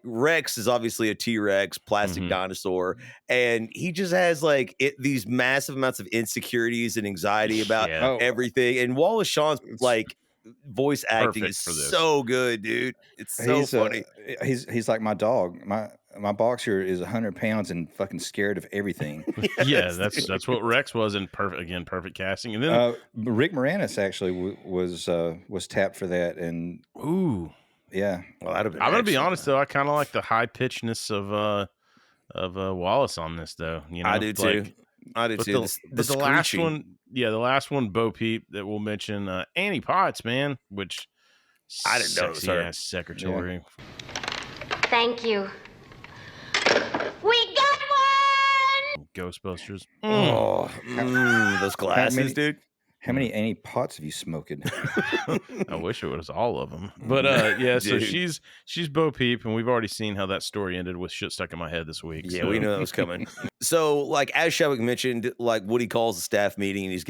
Rex is obviously a T-Rex plastic dinosaur, and he just has like these massive amounts of insecurities and anxiety about everything. And Wallace Shawn's like voice acting is so good, dude. It's so funny. He's like my dog. My boxer is 100 pounds and fucking scared of everything. Yes, that's what Rex was in perfect casting. And then Rick Moranis actually was tapped for that. And yeah. Well, that'd have been I'm gonna be honest though, I kind of like the high pitchedness of Wallace on this though. You know, I do too. I do too. The last one, the last one, Bo Peep that we'll mention, Annie Potts, man, which I didn't know it was her. Ass secretary. Yeah. Thank you. We got one! Ghostbusters. Those glasses, dude. How many Annie Potts have you smoked? I wish it was all of them. But yeah, so she's Bo Peep, and we've already seen how that story ended with shit stuck in my head this week. Yeah, we knew that was coming. So, like as Shadwick mentioned, like Woody calls a staff meeting, and he's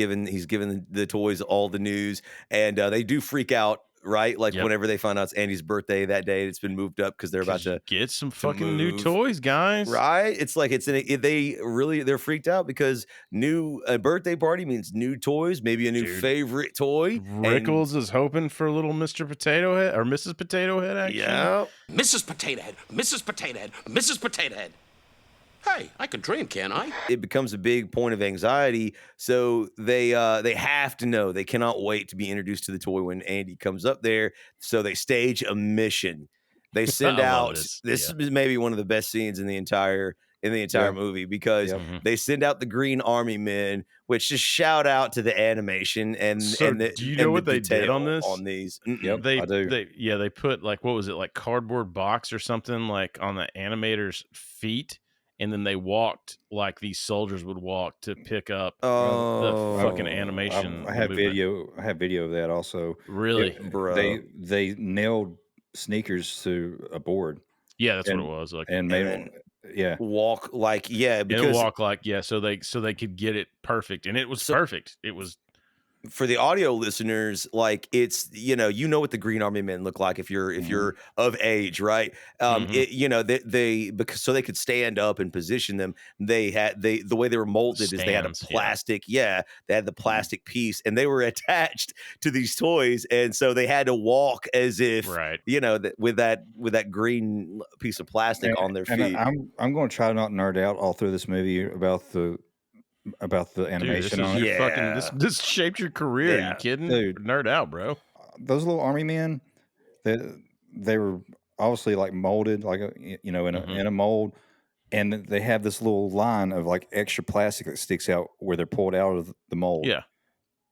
given the toys all the news, and they do freak out. Right, like whenever they find out it's Andy's birthday that day, it's been moved up because they're about to get some fucking new toys, guys. Right? It's like they're freaked out because new birthday party means new toys, maybe a new favorite toy. Rickles is hoping for little Mr. Potato Head or Mrs. Potato Head. Actually, yeah, Mrs. Potato Head, Mrs. Potato Head, Mrs. Potato Head. Hey, I can dream, can't I? It becomes a big point of anxiety, so they have to know. They cannot wait to be introduced to the toy when Andy comes up there. So they stage a mission. They send out. This is maybe one of the best scenes in the entire movie because they send out the Green Army Men, which just shout out to the animation and do you know what they did on this? On these, yep, I do. They put like, what was it, like cardboard box or something like on the animator's feet. And then they walked like these soldiers would walk to pick up the fucking animation. I have video of that also. Really, bro? They nailed sneakers to a board. Yeah, that's what it was. Like, and made walk like because walk like so they could get it perfect, and it was perfect. It was. For the audio listeners, like it's you know what the Green Army Men look like if you're of age, right? They because so they could stand up and position them. The way they were molded is they had a plastic, they had the plastic piece, and they were attached to these toys, and so they had to walk as if with that green piece of plastic on their feet. I'm going to try to not nerd out all through this movie about the animation. Dude, this shaped your career. Are you kidding? Dude, nerd out, bro. Those little army men, they were obviously like molded, like in a mold, and they have this little line of like extra plastic that sticks out where they're pulled out of the mold. Yeah,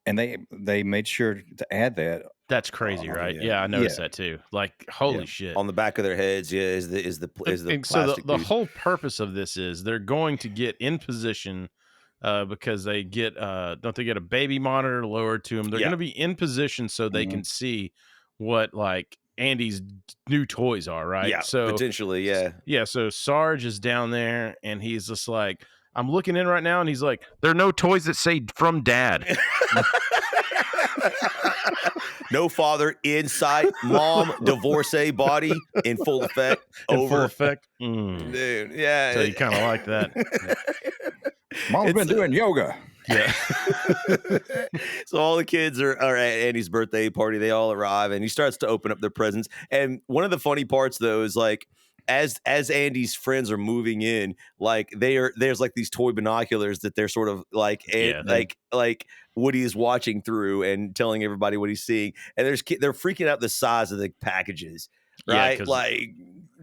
and they made sure to add that. That's crazy, right? Yeah, I noticed that too. Like, holy shit! On the back of their heads, is the plastic. So the whole purpose of this is they're going to get in position. Because they get don't they get a baby monitor lowered to them? They're going to be in position so they can see what like Andy's new toys are, right? Yeah, so potentially, yeah. So Sarge is down there and he's just like, I'm looking in right now, and he's like, there are no toys that say "from Dad." No father in sight. Mom divorcee body in full effect. Full effect, dude. Yeah. So you kind of like that. Mom's been doing yoga. Yeah. So all the kids are at Andy's birthday party. They all arrive, and he starts to open up their presents. And one of the funny parts, though, is like as Andy's friends are moving in, like there's like these toy binoculars that they're sort of like like Woody is watching through and telling everybody what he's seeing, and they're freaking out the size of the packages, right?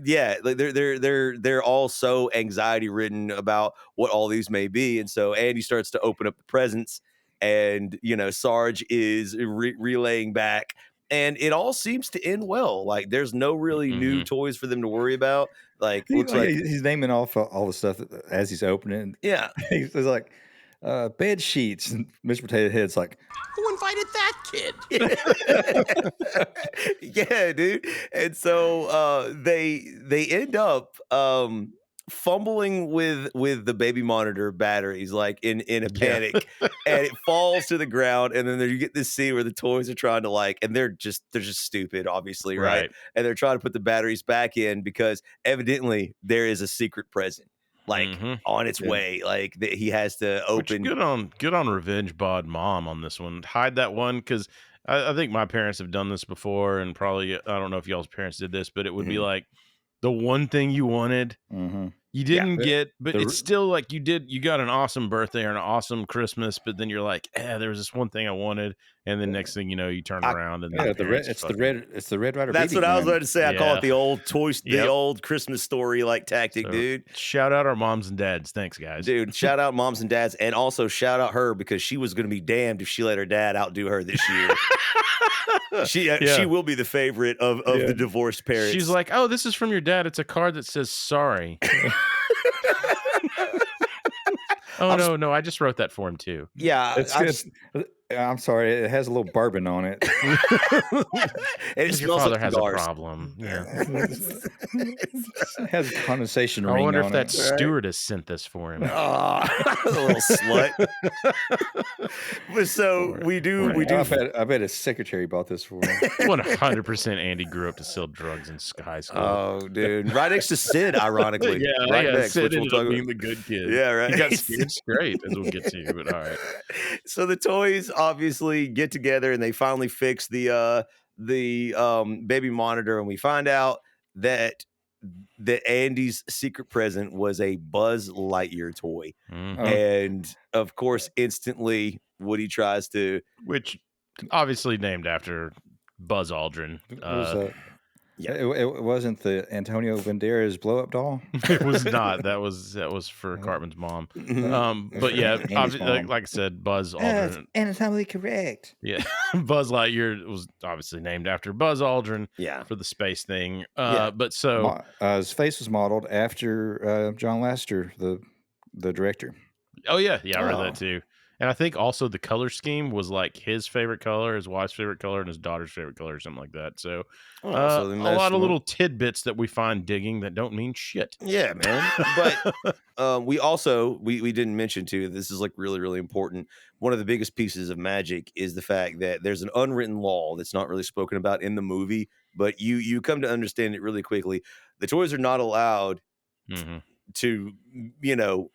They're all so anxiety ridden about what all these may be, and so Andy starts to open up the presents, and Sarge is relaying back, and it all seems to end well. Like there's no really new toys for them to worry about. Like looks like he's naming off all the stuff as he's opening. Yeah, he's like, bed sheets. And Mr. Potato Head's like, who invited that kid? Yeah, dude. And so they end up fumbling with the baby monitor batteries, like in a panic, and it falls to the ground. And then there you get this scene where the toys are trying to and they're just stupid, obviously, right? And they're trying to put the batteries back in because evidently there is a secret present. On its way, he has to open. Which good on Revenge Bod Mom on this one. Hide that one because I think my parents have done this before, and probably I don't know if y'all's parents did this, but it would be like the one thing you wanted. You didn't get, but it's still like you got an awesome birthday or an awesome Christmas, but then you're like, there was this one thing I wanted, and then next thing you know, you turn around and it's the Red Ryder. That's what I was about to say. I call it the old the old Christmas story tactic, dude. Shout out our moms and dads, thanks guys, dude. Shout out moms and dads, and also shout out her because she was going to be damned if she let her dad outdo her this year. She will be the favorite of the divorced parents. She's like, oh, this is from your dad. It's a card that says sorry. Oh no, I just wrote that for him too. Yeah, I'm sorry, it has a little bourbon on it. And your father has a problem. Yeah. It has a condensation ring. I wonder on if that it. stewardess sent this for him. A little slut. But so we do. I bet his secretary bought this for him. 100% Andy grew up to sell drugs in high school. Oh, dude. Right next to Sid, ironically. Right next, Sid which we'll ended talk up about. being the good kid. Yeah, right. He got scared straight, as we'll get to, but all right. So the toys obviously get together and they finally fix the baby monitor, and we find out that Andy's secret present was a Buzz Lightyear toy. And of course, instantly Woody tries to, which obviously named after Buzz Aldrin. It wasn't the Antonio Banderas blow up doll. It was not. That was for Cartman's mom. But yeah, like I said, Buzz Aldrin. Anatomically correct. Yeah, Buzz Lightyear was obviously named after Buzz Aldrin. Yeah, for the space thing. But so his face was modeled after John Lasseter, the director. Oh yeah, I read that too. And I think also the color scheme was like his favorite color, his wife's favorite color, and his daughter's favorite color, or something like that. So, so a lot of little tidbits that we find digging that don't mean shit. Yeah, man. But we also we didn't mention too. This is like really, really important. One of the biggest pieces of magic is the fact that there's an unwritten law that's not really spoken about in the movie, but you come to understand it really quickly. The toys are not allowed to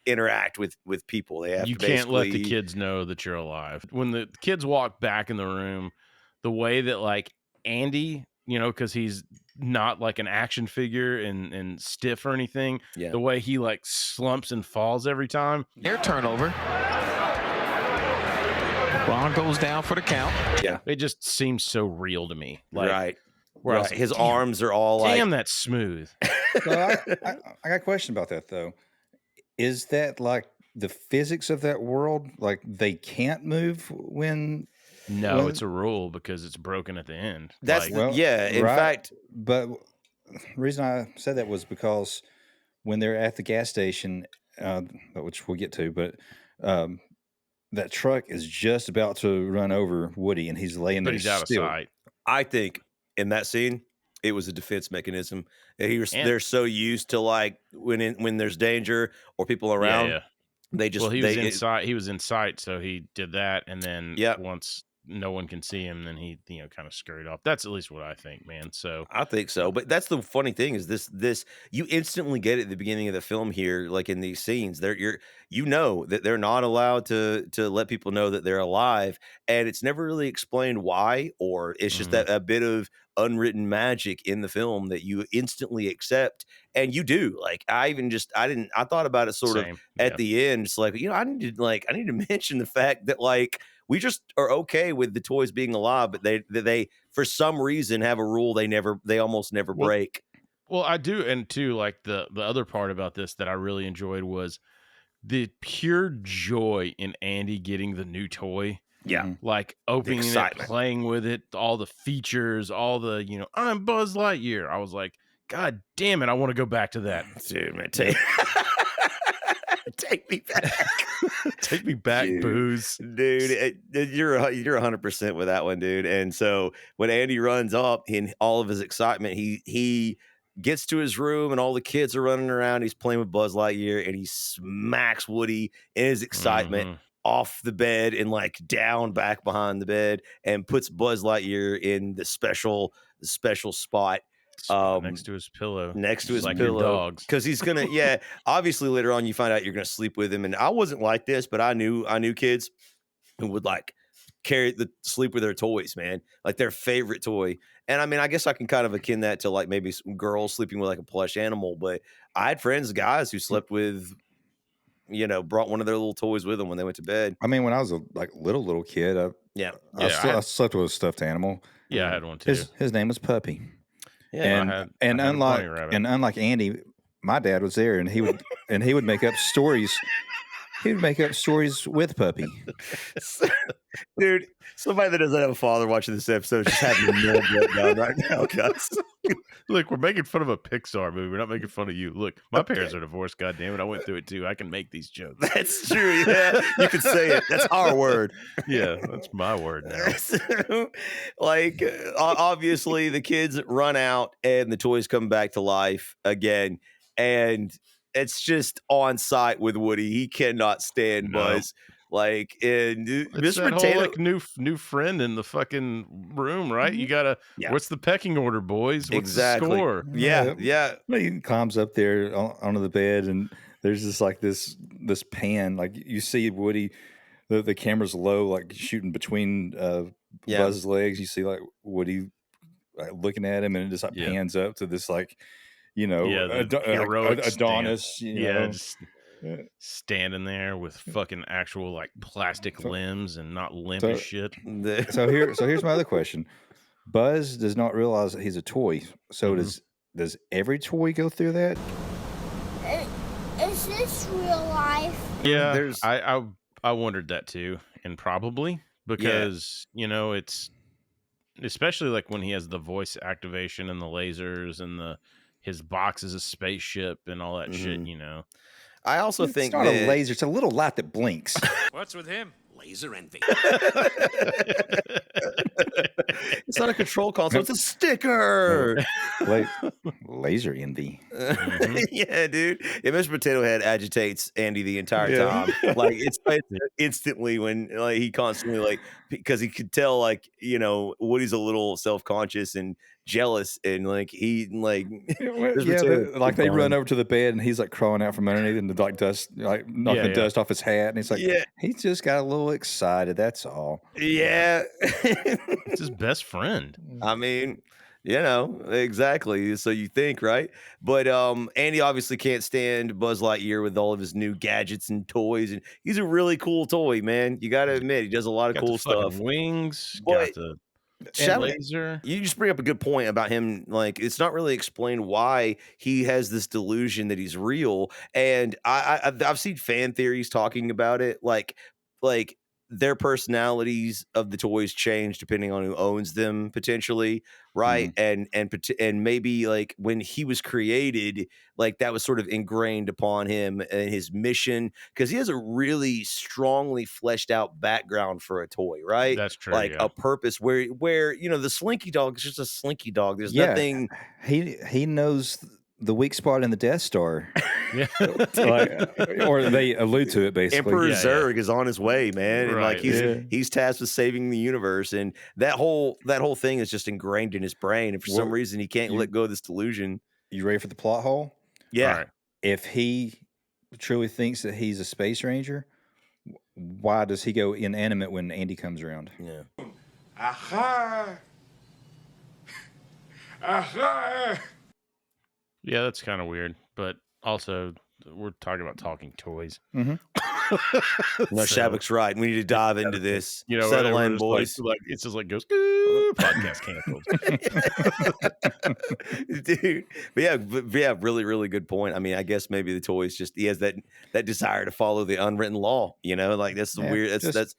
interact with people. They have you to can't let the kids know that you're alive. When the kids walk back in the room, the way that like Andy, because he's not like an action figure and stiff or anything, the way he like slumps and falls every time. Their turnover. Ron goes down for the count. Yeah, it just seems so real to me. Like, right. His arms are all damn, that's smooth. So I got a question about that though. Is that like the physics of that world? Like they can't move when? No, it's a rule because it's broken at the end. That's in fact. But the reason I said that was because when they're at the gas station, which we'll get to, but that truck is just about to run over Woody, and he's laying there. But he's out of sight. I think in that scene, it was a defense mechanism. They're so used to like when there's danger or people around, they just he was inside. He was in sight, so he did that, and then once no one can see him, then he kind of scurried off. That's at least what I think, man. So I think so. But that's the funny thing is this you instantly get at the beginning of the film here, like in these scenes, that they're not allowed to let people know that they're alive, and it's never really explained why, or it's just that a bit of unwritten magic in the film that you instantly accept, and you do. Like I thought about it sort of at the end. It's like I need to mention the fact that like we just are okay with the toys being alive, but they for some reason have a rule they almost never break. Well, I do, and too, like the other part about this that I really enjoyed was the pure joy in Andy getting the new toy. Yeah, like opening it, playing with it, all the features, all the I'm Buzz Lightyear. I was like, God damn it, I want to go back to that, dude. Man, take me back. Take me back, booze. Dude, you're 100% with that one, dude. And so when Andy runs up in all of his excitement, he gets to his room and all the kids are running around. He's playing with Buzz Lightyear and he smacks Woody in his excitement off the bed and like down back behind the bed and puts Buzz Lightyear in the special spot. Next to his pillow. Next to his like pillow. Dogs. Because he's gonna, obviously later on you find out you're gonna sleep with him. And I wasn't like this, but I knew kids who would like sleep with their toys, man. Like their favorite toy. And I mean, I guess I can kind of akin that to like maybe some girls sleeping with like a plush animal, but I had friends, guys who slept with, brought one of their little toys with them when they went to bed. I mean, when I was a little kid, I slept with a stuffed animal. Yeah, I had one too. His name was Puppy. Yeah, and unlike Andy, my dad was there, and he would make up stories. He would make up stories with Puppy. Dude, somebody that doesn't have a father watching this episode is just having a real breakdown right now, guys. Look, we're making fun of a Pixar movie. We're not making fun of you. Look, my parents are divorced. God damn it, I went through it too. I can make these jokes. That's true. Yeah, you could say it. That's our word. Yeah, that's my word now. Obviously, the kids run out and the toys come back to life again, and it's just on site with Woody. He cannot stand Buzz. Like, and it's Mr. that Potato, whole, like, new friend in the fucking room, right? You gotta. What's the pecking order, boys? What's the score? Yeah. He climbs up there onto the bed, and there's just like this pan. Like you see Woody, the camera's low, like shooting between Buzz's legs. You see like Woody looking at him, and it just like pans up to this like. Adonis, just standing there with fucking actual like plastic limbs and not limp as shit. So here's my other question. Buzz does not realize that he's a toy. So does every toy go through that? Is this real life? Yeah, I wondered that too, and probably because it's especially like when he has the voice activation and the lasers and his box is a spaceship and all that shit, I also think it's not a laser; it's a little light that blinks. What's with him? Laser envy. It's not a control console; it's a sticker. Laser envy. Yeah, dude. Mr. Potato Head agitates Andy the entire time. Like it's instantly when he constantly because he could tell Woody's a little self-conscious and jealous and they run over to the bed and he's like crawling out from underneath and the dust knocking the dust off his hat and he's like he's just got a little excited, that's all. It's his best friend. I mean, exactly. So you think, right? But Andy obviously can't stand Buzz Lightyear with all of his new gadgets and toys, and he's a really cool toy, man. You got to admit, he does a lot of cool stuff. Wings, but got the laser. You just bring up a good point about him. Like, it's not really explained why he has this delusion that he's real, and I've seen fan theories talking about it, like their personalities of the toys change depending on who owns them, potentially, right? And maybe like when he was created, like that was sort of ingrained upon him and his mission, because he has a really strongly fleshed out background for a toy, right? That's true. Like a purpose where the Slinky Dog is just a Slinky Dog. There's nothing. He knows the weak spot in the Death Star. Or they allude to it basically. Emperor Zurg is on his way, man, and Right. he's tasked with saving the universe, and that whole thing is just ingrained in his brain, and for some reason he can't let go of this delusion. You ready for the plot hole? Yeah. Right. If he truly thinks that he's a space ranger, why does he go inanimate when Andy comes around? Yeah. Aha! Aha! Yeah, that's kind of weird, but also we're talking about talking toys. No, Shabak's right. We need to dive into this. Settle in, boys. It's just like goes podcast canceled. Dude. But yeah, really, really good point. I mean, I guess maybe the toys he has that desire to follow the unwritten law. That's the weird. That's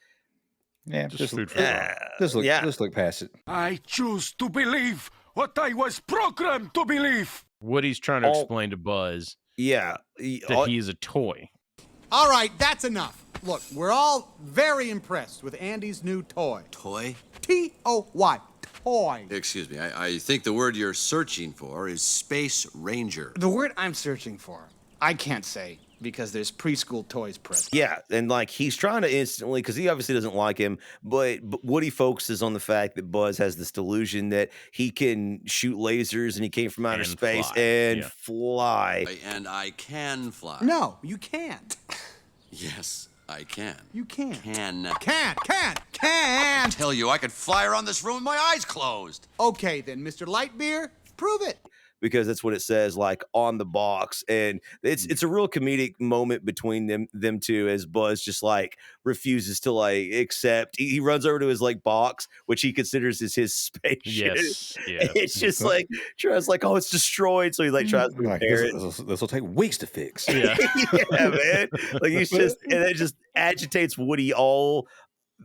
just food for thought. Just look past it. I choose to believe what I was programmed to believe. Woody's trying to explain to Buzz that he's a toy. All right, that's enough. Look, we're all very impressed with Andy's new toy. Toy? T-O-Y. Toy. Excuse me, I think the word you're searching for is Space Ranger. The word I'm searching for, I can't say because there's preschool toys present. Yeah, and like he's trying to instantly, because he obviously doesn't like him, but Woody focuses on the fact that Buzz has this delusion that he can shoot lasers and he came from outer And space fly. and Yeah. fly. And I can fly. No, you can't. Yes, I can. You can't. Can. Can't. Tell you, I could fly around this room with my eyes closed. Okay, then, Mr. Lightyear, prove it. Because that's what it says, like on the box, and it's a real comedic moment between them two, as Buzz just like refuses to like accept. He runs over to his like box, which he considers is his spaceship. Yes, yeah. It's just like tries like, oh, it's destroyed, so he like tries to repair it. This will take weeks to fix. Yeah. Yeah, man. Like he's just, and it just agitates Woody all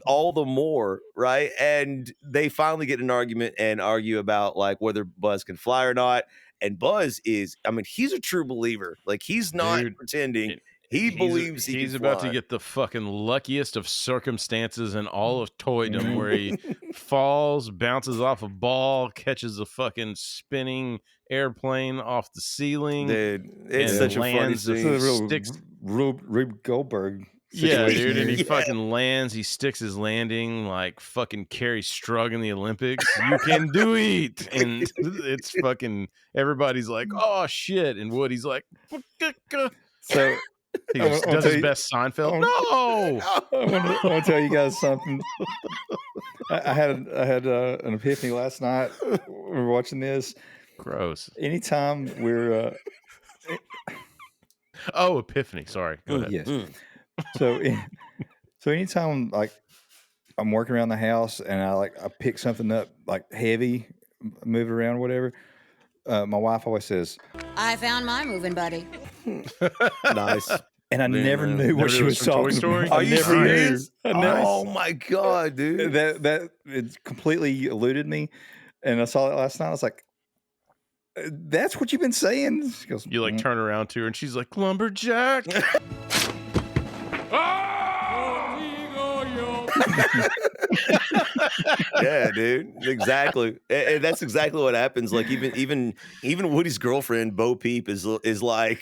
the more, right? And they finally get in an argument and argue about like whether Buzz can fly or not. And Buzz is, I mean, he's a true believer. Like he's not pretending. He believes he's can about fly. to get the fucking luckiest of circumstances in all of toydom, where he falls, bounces off a ball, catches a fucking spinning airplane off the ceiling. Dude, it's and such a funny lands scene. It's a real sticks. Rube Goldberg Yeah, situation. dude, and he Yeah. fucking lands. He sticks his landing like fucking Kerry Strug in the Olympics. You can do it, and it's fucking. Everybody's like, "Oh shit!" And Woody's like, So he I just wanna does tell his you- best Seinfeld. I No, want to tell you guys something. I had an epiphany last night. We were watching this. gross. Anytime we're Oh, epiphany. Sorry. Go ahead. yes. So anytime like I'm working around the house and I pick something up like heavy, move it around, whatever. My wife always says, I found my moving buddy. Nice. and I never knew what Never she knew was it was from Toy talking Story? about. Are you never knew. serious? I never- Oh my god, dude. that it completely eluded me, and I saw it last night. I was like, "That's what you've been saying." She goes, You like turn around to her, and she's like, "Lumberjack." Yeah, dude. Exactly. And that's exactly what happens. Like even Woody's girlfriend, Bo Peep, is like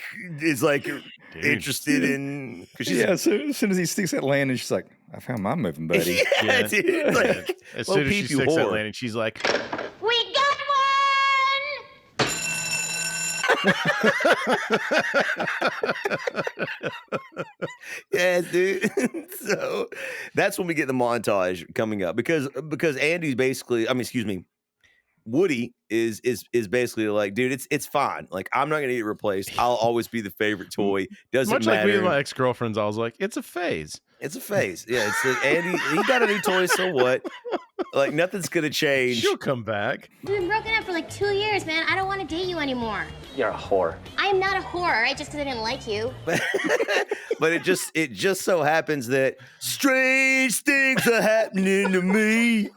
interested in, because she's "Yeah." So as soon as he sticks that landing, she's like, "I found my moving buddy." yeah, dude. Like, As Bo soon as she Peep, you sticks that whore. landing, she's like, We got Yeah, dude. So that's when we get the montage coming up, because Andy's basically, I mean, excuse me, Woody is basically like, dude, it's fine. Like, I'm not gonna get replaced. I'll always be the favorite toy. Doesn't much like me matter. and my ex-girlfriends, I was like, "It's a phase." It's a phase. Yeah, it's like, Andy, he got a new toy, so what? Like, nothing's gonna change. She'll come back. We've been broken up for like 2 years, man. I don't want to date you anymore. You're a whore. I am not a whore, all right? Just because I didn't like you. But it just so happens that strange things are happening to me.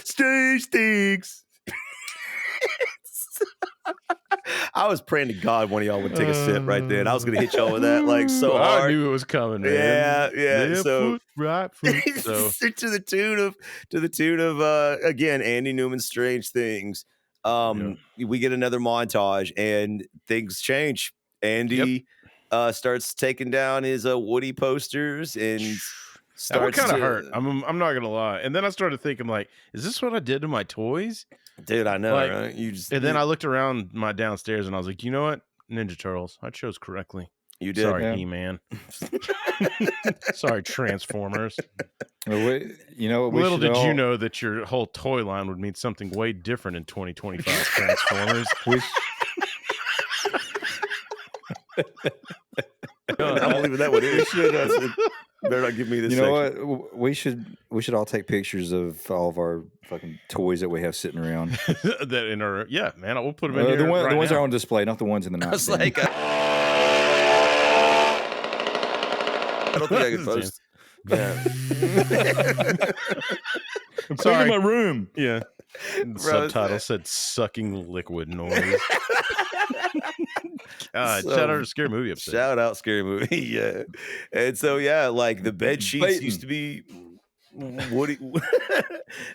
Strange things. I was praying to God one of y'all would take a sip right then. I was gonna hit y'all with that like so I hard. knew it was coming, man. Yeah. Left So foot, right foot. So to the tune of again, Andy Newman's Strange Things. We get another montage and things change. Andy starts taking down his Woody posters and that starts kind of to hurt. I'm not gonna lie. And then I started thinking, like, is this what I did to my toys? Dude, I know, Like, right? You just And then I looked around my downstairs and I was like, you know what? Ninja Turtles. I chose correctly. You did. Sorry, Yeah. He-Man. Sorry, Transformers. You know what? We Little should did you all- know that your whole toy line would mean something way different in 2025 Transformers. I'm believing that one. It should. Better not give me this. You know what? We should all take pictures of all of our fucking toys that we have sitting around. That in our man, we'll put them in here. The ones right that now. are on display, not the ones in the night. I was like, I don't think I can post. Yeah. I'm Sorry. cleaning my room. Yeah. The Bro, subtitle said "sucking liquid noise." Shout out to Scary Movie episode. Shout out Scary Movie, yeah. And so yeah, like the bed sheets used to be Woody.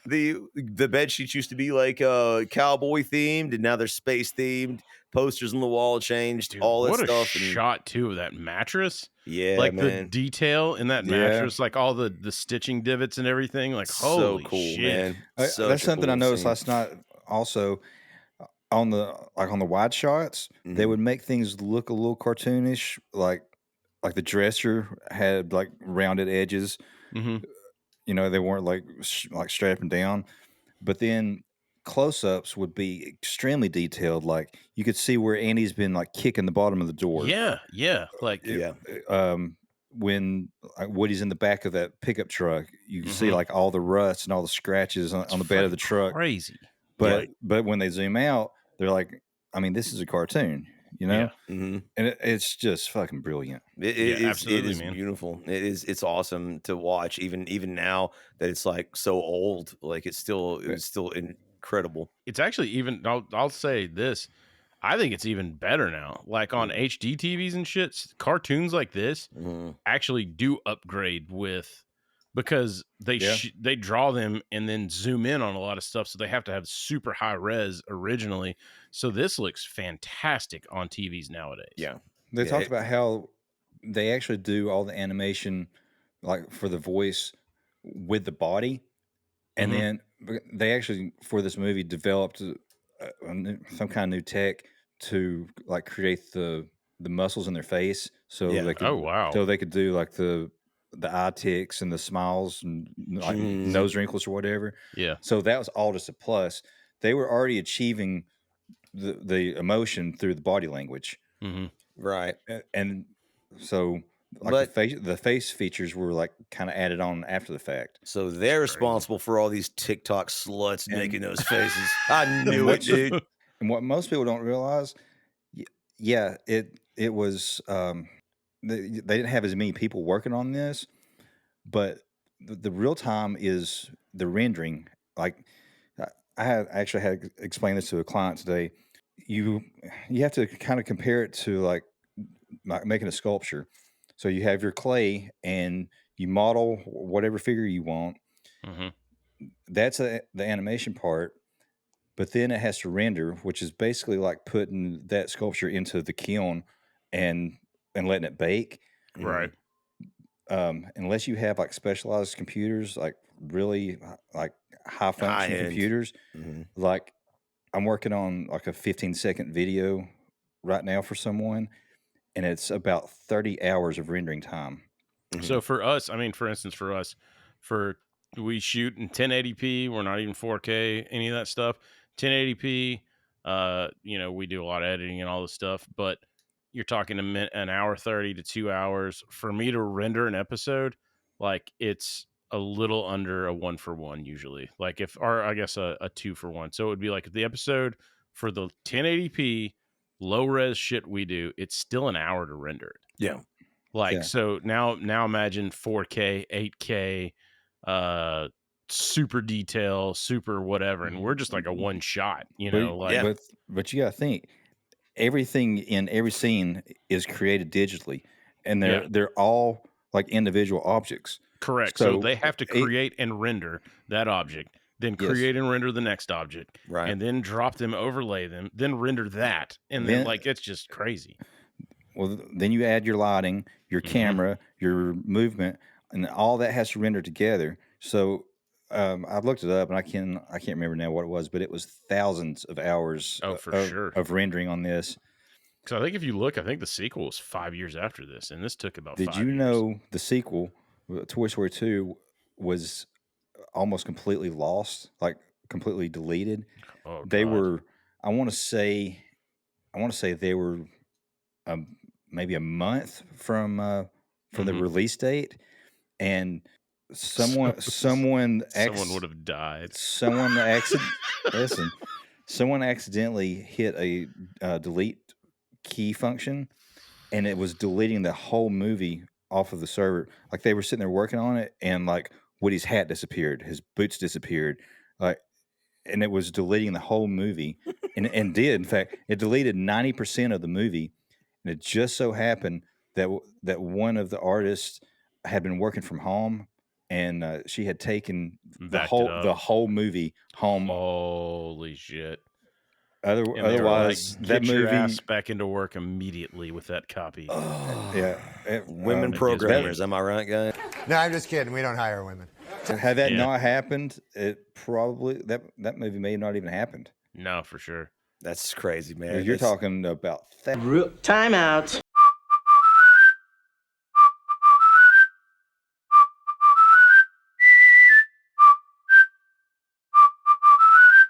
the bed sheets used to be like cowboy themed, and now they're space themed. Posters on the wall changed, Dude, all that what stuff. a shot too of that mattress. Yeah, like man. the detail in that mattress, like all the stitching divots and everything. Like, holy so cool, shit. man. That's something I noticed last night. Also, on the wide shots, they would make things look a little cartoonish, like the dresser had like rounded edges. You know, they weren't like strapping down, but then close-ups would be extremely detailed. Like you could see where Andy's been like kicking the bottom of the door. Yeah. Like, when Woody's in the back of that pickup truck, you can see like all the ruts and all the scratches on the bed of the truck. Crazy. But when they zoom out, they're like, I mean, this is a cartoon, you know? And it's just fucking brilliant. It is man. Beautiful. It's awesome to watch, even now that it's like so old. Like it's still incredible. It's actually even. I'll say this. I think it's even better now. Like on HD TVs and shit, cartoons like this actually do upgrade because they draw them and then zoom in on a lot of stuff, so they have to have super high res originally. So this looks fantastic on TVs nowadays. Yeah, they talked about how they actually do all the animation, like for the voice with the body, and then they actually for this movie developed some kind of new tech to like create the muscles in their face, so they could so they could do like the eye ticks and the smiles and like nose wrinkles or whatever. Yeah. So that was all just a plus. They were already achieving the emotion through the body language. Right. And so like the face features were like kind of added on after the fact. So they're responsible for all these TikTok sluts making those faces. I knew it, dude. And what most people don't realize, it was they didn't have as many people working on this, but the real time is the rendering. Like I had to explain this to a client today. You have to kind of compare it to like making a sculpture. So you have your clay and you model whatever figure you want. That's the animation part. But then it has to render, which is basically like putting that sculpture into the kiln and letting it bake. Right. Unless you have like specialized computers, like really like high function computers, like I'm working on like a 15-second video right now for someone, and it's about 30 hours of rendering time. So for us, I mean, for instance, we shoot in 1080p. We're not even 4K, any of that stuff. 1080p. We do a lot of editing and all this stuff, but you're talking an hour 30 to 2 hours for me to render an episode. Like it's a little under a 1-for-1 usually. Like I guess a 2-for-1. So it would be like the episode for the 1080p low res shit we do, it's still an hour to render it. Yeah. So now imagine 4K, 8K, super detail, super whatever, and we're just like a one shot, but you gotta think everything in every scene is created digitally, and they're all like individual objects. Correct. So they have to create and render that object, then create and render the next object, right, and then drop them, overlay them, then render that, and then like it's just crazy. Well, then you add your lighting, your camera, your movement, and all that has to render together. So I've looked it up, and I can't remember now what it was, but it was thousands of hours of rendering on this. So I think if you look, I think the sequel was 5 years after this, and this took about 5 years. Did you know the sequel, Toy Story 2, was almost completely lost, like completely deleted? Oh, they were. I want to say they were maybe a month from the release date, and someone would have died. Someone accidentally hit a delete key function, and it was deleting the whole movie off of the server. Like they were sitting there working on it, and like Woody's hat disappeared, his boots disappeared, and it was deleting the whole movie, and did in fact it deleted 90% of the movie, and it just so happened that one of the artists had been working from home, and she had taken the whole movie home. Holy shit! Otherwise, that movie, your ass back into work immediately with that copy. Women programmers, am I right, guys? No, I'm just kidding. We don't hire women. Had that not happened, it probably that movie may not even happened. No, for sure. That's crazy, man. You're talking about Time out.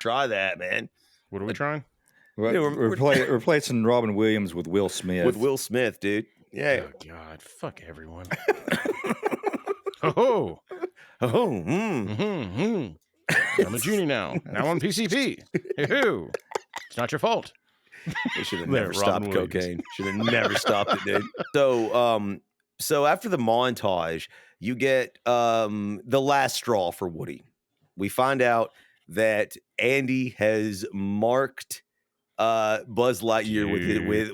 Try that, man. What are we trying? We're replacing Robin Williams with Will Smith. With Will Smith, dude. Yeah. Oh God, fuck everyone. I'm a genie now. Now on PCP. It's not your fault. They should have never stopped cocaine. Should have never stopped it, dude. So after the montage, you get the last straw for Woody. We find out that Andy has marked Buzz Lightyear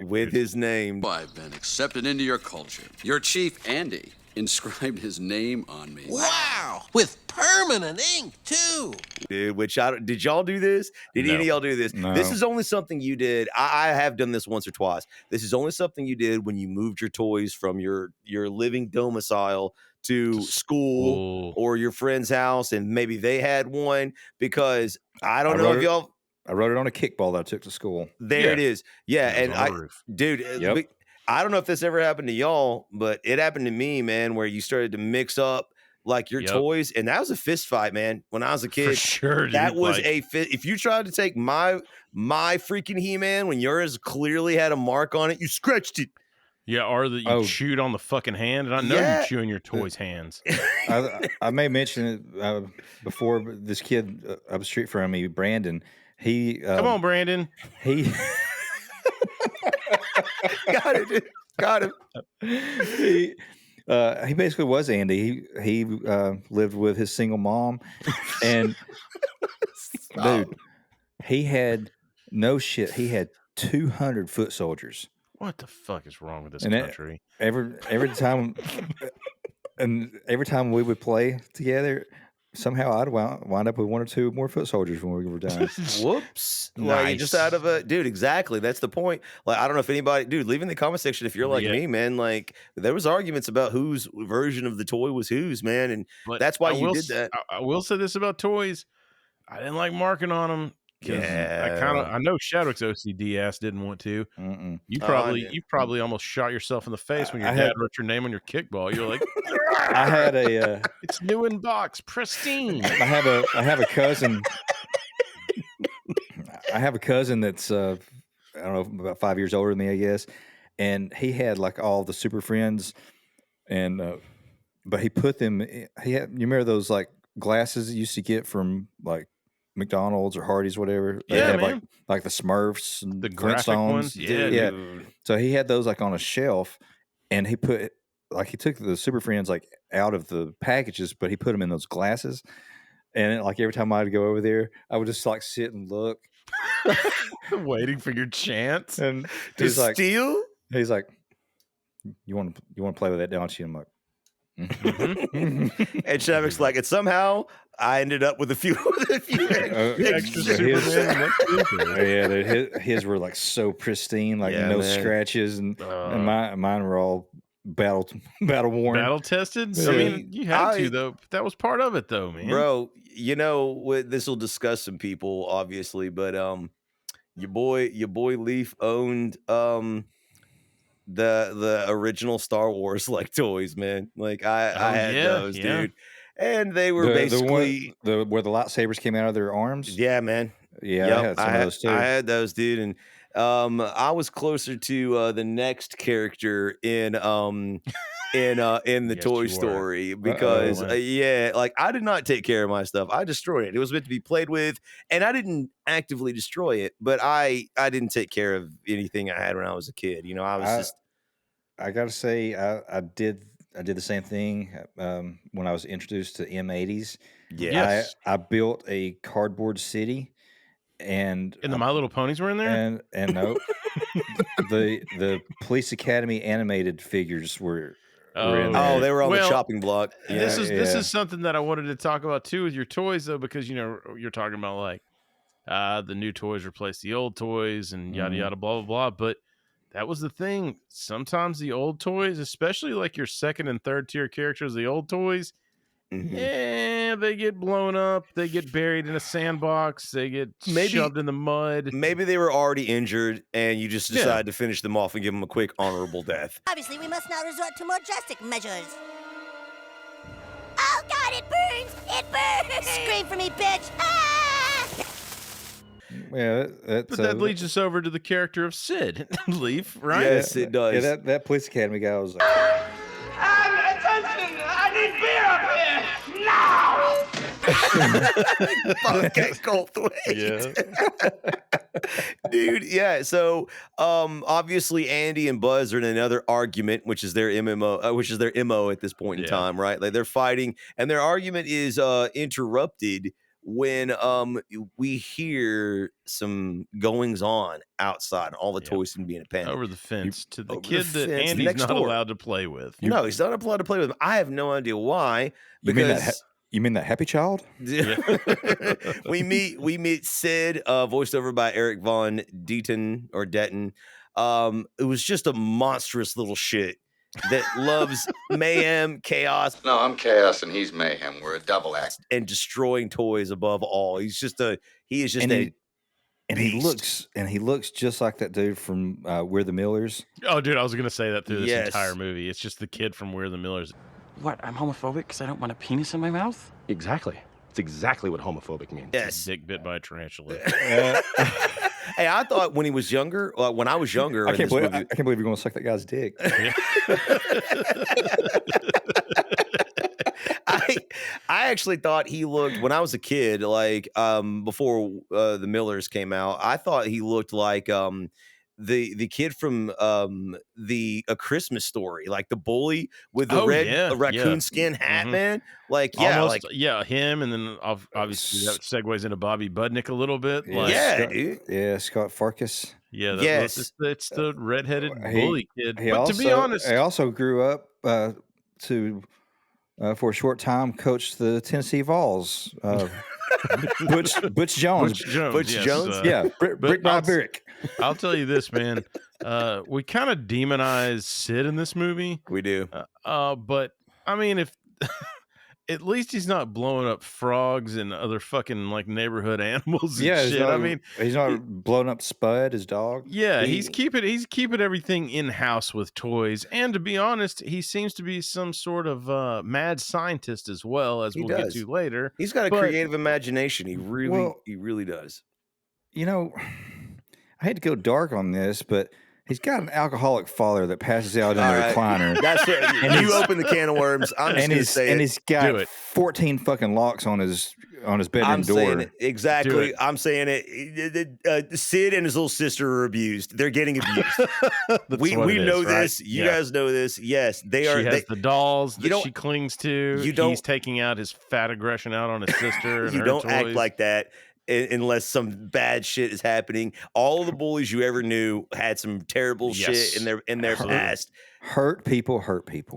with his name. I've been accepted into your culture. Your chief, Andy, inscribed his name on me. Wow! With permanent ink, too. Dude, did y'all do this? Did any of y'all do this? No. This is only something you did. I have done this once or twice. This is only something you did when you moved your toys from your living domicile to school or your friend's house, and maybe they had one, because I don't know if y'all. I wrote it on a kickball that I took to school. There it is. Yeah, and Yep. I don't know if this ever happened to y'all, but it happened to me, man, where you started to mix up like your toys, and that was a fist fight, man. When I was a kid, For sure, that dude, was like- a fist. If you tried to take my freaking He-Man when yours clearly had a mark on it, you scratched it. Yeah, or that you chewed on the fucking hand, and I know Yeah. you're chewing your toys' hands. I may mention it before, but this kid up the street from me, Brandon. He Come on, Brandon. He got it. Dude. Got him. He basically was Andy. He lived with his single mom, and dude, he had no shit. He had 200 foot soldiers. What the fuck is wrong with this And country? Every time, and every time we would play together, somehow I'd wind up with one or two more foot soldiers when we were done. Whoops. Like, just out of dude, exactly. That's the point. Like, I don't know if anybody, dude, leave in the comment section if you're like me, man. Like, there was arguments about whose version of the toy was whose, man. And that's why you did that. I will say this about toys. I didn't like marking on them. Yeah. I know Shadwick's OCD ass didn't want to. You probably almost shot yourself in the face when your dad wrote your name on your kickball. You're like, I had a it's new in box, pristine. I have a cousin. I have a cousin that's I don't know, about 5 years older than me, I guess, and he had like all the Super Friends, and but he put them. He had, you remember those like glasses you used to get from like McDonald's or Hardee's, whatever. They have man. like the Smurfs and The graphic Flintstones. ones? Yeah, yeah. dude. So he had those like on a shelf, and he put like he took the Super Friends like out of the packages, but he put them in those glasses. And like every time I'd go over there, I would just like sit and look, waiting for your chance. And To he's like, steal? he's like, you want to play with that, don't you? I'm like, And Shadwick's like, and somehow I ended up with a few extra Superman. His were like so pristine, like Yeah, no man. scratches, and mine were all battle worn, Battle tested. Yeah. I mean, you had to though. That was part of it, though, man. Bro, you know, this will disgust some people, obviously, but your boy Leaf owned the original Star Wars like toys, man. Like I had those, dude. And they were basically where the lightsabers came out of their arms. Yeah, man. Yeah, Yep, I had some of those too. I had those, dude, and I was closer to the next character in the Yes, Toy you were. Story because like I did not take care of my stuff. I destroyed it. It was meant to be played with, and I didn't actively destroy it, but I didn't take care of anything I had when I was a kid. You know, I gotta say, I did the same thing when I was introduced to M80s. Yes. I built a cardboard city, and And the My Little Ponies were in there. and no, the Police Academy animated figures were in Oh, there. Oh, they were on the Well, chopping block. Yeah. this is something that I wanted to talk about too with your toys though, because you're talking about like the new toys replace the old toys and yada yada blah blah blah. But that was the thing. Sometimes the old toys, especially like your second and third tier characters, the old toys, they get blown up, they get buried in a sandbox, they get shoved in the mud. Maybe they were already injured, and you just decided to finish them off and give them a quick honorable death. Obviously, we must now resort to more drastic measures. Oh, God, it burns! It burns! Scream for me, bitch! Ah! Yeah, But that leads us over to the character of Sid Leaf, right? Yes, it does. Yeah, that Police Academy guy was like, Attention! I need beer up here! Now! Okay, Goldthwait. Dude, yeah. So, obviously, Andy and Buzz are in another argument, which is their MO at this point in time, right? Like they're fighting, and their argument is interrupted when we hear some goings on outside. All the toys seem to be in a panic Over the fence to the Over kid the that fence Andy's next not door. allowed to play with. No, he's not allowed to play with him. I have no idea why. you mean that happy child? we meet Sid, voiced over by Eric Von Detten or Detton. It was just a monstrous little shit that loves mayhem, chaos. No, I'm chaos and he's mayhem. We're a double act. And destroying toys above all. He is just a beast. He looks just like that dude from We're the Millers. Oh, dude, I was gonna say that through this entire movie. It's just the kid from We're the Millers. What? I'm homophobic because I don't want a penis in my mouth? Exactly. It's exactly what homophobic means. Yes. Dick bit by a tarantula. Hey, I thought when he was younger, when I was younger, I can't believe you're going to suck that guy's dick. I actually thought he looked, when I was a kid, like before the Millers came out, I thought he looked like the kid from A Christmas Story, like the bully with the raccoon skin hat, man. Like, yeah, almost, him, and then obviously that segues into Bobby Budnick a little bit. Like, Scott Farkas. Yeah, it's the redheaded bully kid. He But also, to be honest, he also grew up for a short time, coached the Tennessee Vols. Butch Jones. Brick by brick. I'll tell you this, man. We kind of demonize Sid in this movie. We do. But I mean, if at least he's not blowing up frogs and other fucking like neighborhood animals and shit. I mean, he's not blowing up Spud, his dog. Yeah, he's keeping everything in house with toys. And to be honest, he seems to be some sort of mad scientist as well, as we'll get to later. He's got a creative imagination. He really does. You know, I hate to go dark on this, but he's got an alcoholic father that passes out in the recliner. That's it. And you open the can of worms. I'm just going to say it. And he's got 14 fucking locks on his bedroom door. Saying it. Exactly. I'm saying it. Sid and his little sister are abused. They're getting abused. we know this. Right? You guys know this. Yes, they are. She has the dolls that she clings to. He's taking out his fat aggression out on his sister. And you her don't toys. act like that. Unless some bad shit is happening. All of the bullies you ever knew had some terrible shit in their past. Hurt people.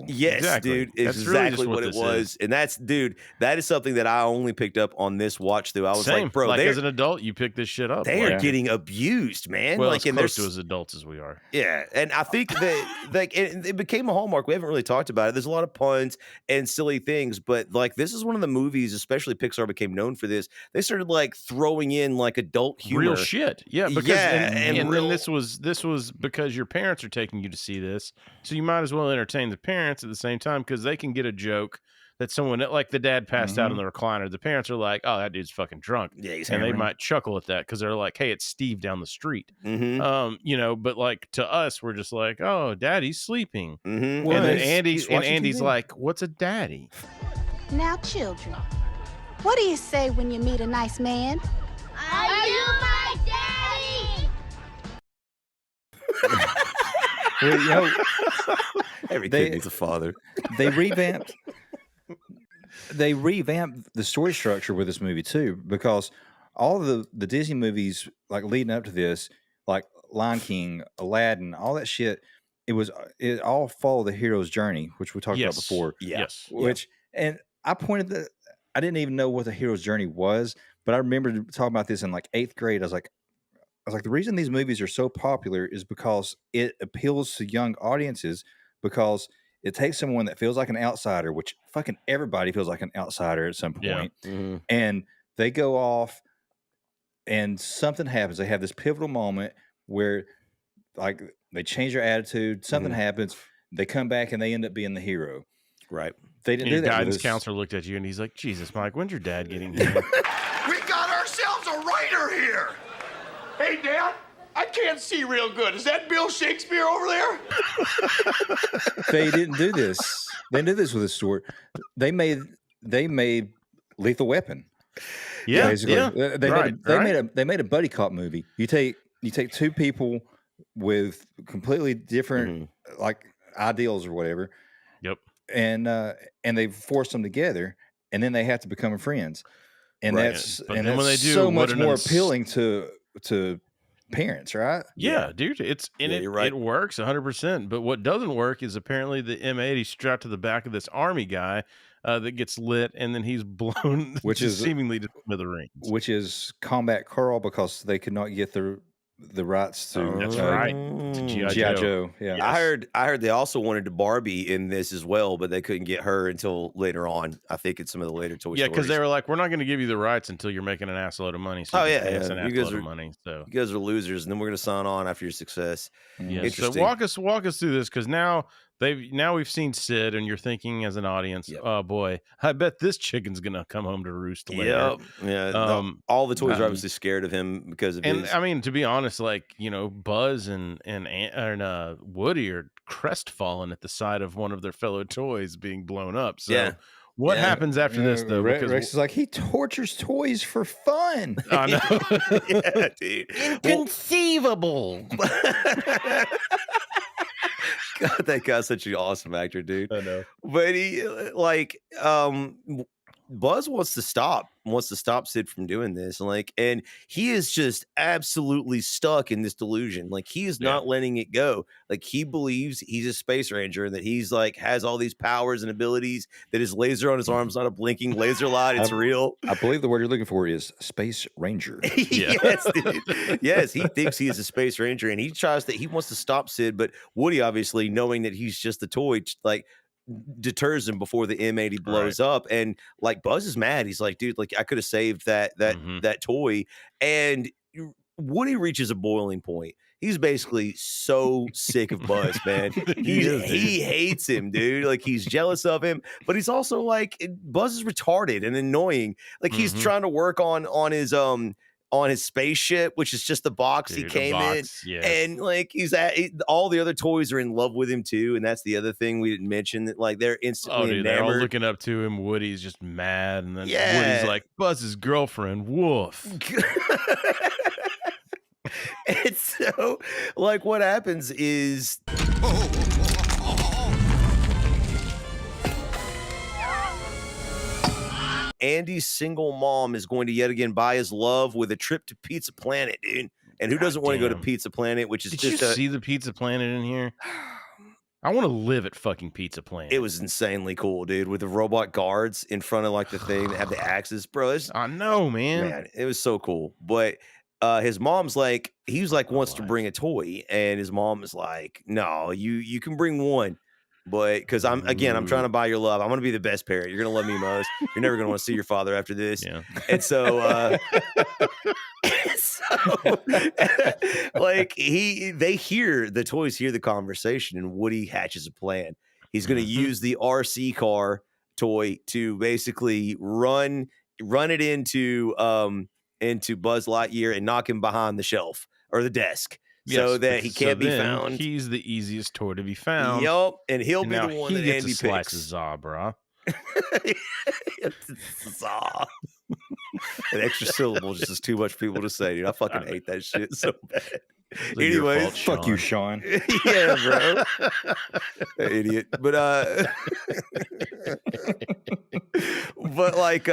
Yes, exactly. Dude. It's exactly what it was. And that is something that I only picked up on this watch through. I was like, bro, as an adult, you pick this shit up. They are getting abused, man. Well, like, as close to as adults as we are. Yeah. And I think that it became a hallmark. We haven't really talked about it. There's a lot of puns and silly things, but like this is one of the movies, especially Pixar became known for this. They started like throwing in like adult humor. Real shit. Yeah. Because and then this was because your parents are taking you to see this. So you might as well entertain the parents at the same time, because they can get a joke that someone, like the dad passed out in the recliner. The parents are like, "Oh, that dude's fucking drunk." Yeah, he's and hammering. they might chuckle at that because they're like, "Hey, it's Steve down the street." Mm-hmm. But like to us, we're just like, "Oh, daddy's sleeping." Mm-hmm. Well, and then Andy's like, "What's a daddy?" Now, children, what do you say when you meet a nice man? Are you my daddy? Well, you know, every kid needs a father. They revamped the story structure with this movie too, because all the Disney movies like leading up to this, like Lion King, Aladdin, all that shit. It all followed the hero's journey, which we talked about before. Yes. And I pointed that I didn't even know what the hero's journey was, but I remember talking about this in like 8th grade. I was like, the reason these movies are so popular is because it appeals to young audiences, because it takes someone that feels like an outsider, which fucking everybody feels like an outsider at some point, and they go off and something happens. They have this pivotal moment where like they change their attitude, something happens, they come back and they end up being the hero. Right. They didn't And do your that. guidance counselor looked at you and he's like, Jesus, Mike, when's your dad getting here? We got ourselves a writer here. Hey, Dad, I can't see real good. Is that Bill Shakespeare over there? They didn't do this. They did this with a story. They made Lethal Weapon. Yeah, basically. yeah. They made a buddy cop movie. You take two people with completely different like ideals or whatever. Yep. And they force them together, and then they have to become friends. And that's But and then when that's they do, so what much an more uns- appealing to parents, right? Yeah, dude, you're right. It works 100%. But what doesn't work is apparently the M80 strapped to the back of this army guy that gets lit, and then he's blown, Which is seemingly to smithereens. Which is Combat Carl, because they could not get the rights to That's right. To G.I. Joe. Yeah, I heard they also wanted to Barbie in this as well, but they couldn't get her until later on. I think it's some of the later Toy Stories. Because they were like, we're not going to give you the rights until you're making an assload of money. So Oh you yeah, can pay us an you assload guys of money. So you guys are losers, and then we're going to sign on after your success. yeah. So Interesting. walk us through this, because now we've seen Sid, and you're thinking as an audience, oh boy, I bet this chicken's gonna come home to roost later. Yeah. All the toys are obviously scared of him because of his. I mean, to be honest, like, Buzz and Woody are crestfallen at the sight of one of their fellow toys being blown up. So what happens after this, though? Rex is like, he tortures toys for fun. I know. Yeah, dude. Inconceivable. God, that guy's such an awesome actor, dude. I know. But he Buzz wants to stop Sid from doing this, and he is just absolutely stuck in this delusion. Like, he is not letting it go. Like, he believes he's a space ranger and that he's like has all these powers and abilities, that his laser on his arm is not a blinking laser light, it's real. I believe the word you're looking for is space ranger. Yes, dude. Yes, he thinks he is a space ranger, and he wants to stop Sid, but Woody, obviously knowing that he's just a toy, like, deters him before the M80 blows up. And like, Buzz is mad. He's like, dude, like, I could have saved that toy. And Woody reaches a boiling point. He's basically so sick of Buzz, man. He hates him, dude. Like, he's jealous of him, but he's also like, Buzz is retarded and annoying. Like, he's trying to work on his spaceship, which is just the box he came in. Yes. And like, all the other toys are in love with him too. And that's the other thing we didn't mention, that like, they're instantly they're all enamored. looking up to him. Woody's just mad, and then Woody's like, Buzz's girlfriend, woof. And so, like, what happens is Andy's single mom is going to yet again buy his love with a trip to Pizza Planet, dude. And who doesn't want to go to Pizza Planet, which is Did just you see the Pizza Planet in here? I want to live at fucking Pizza Planet. It was insanely cool, dude, with the robot guards in front of like the thing that have the axes, bro. I know, man. It was so cool. But his mom's like, he was like, wants to bring a toy, and his mom is like, no, you can bring one. But because I'm trying to buy your love. I'm going to be the best parent. You're going to love me most. You're never going to want to see your father after this. Yeah. And so, like, the toys hear the conversation, and Woody hatches a plan. He's going to use the RC car toy to basically run it into Buzz Lightyear and knock him behind the shelf or the desk. So that he can't be found. He's the easiest toy to be found. Yup, and he'll be the one that Andy gets to slice picks. his zaw, bro. Zaw. An extra syllable just is too much for people to say, dude. I fucking hate that shit so bad. Anyways, fuck you, Sean. Yeah, bro. Idiot. But but like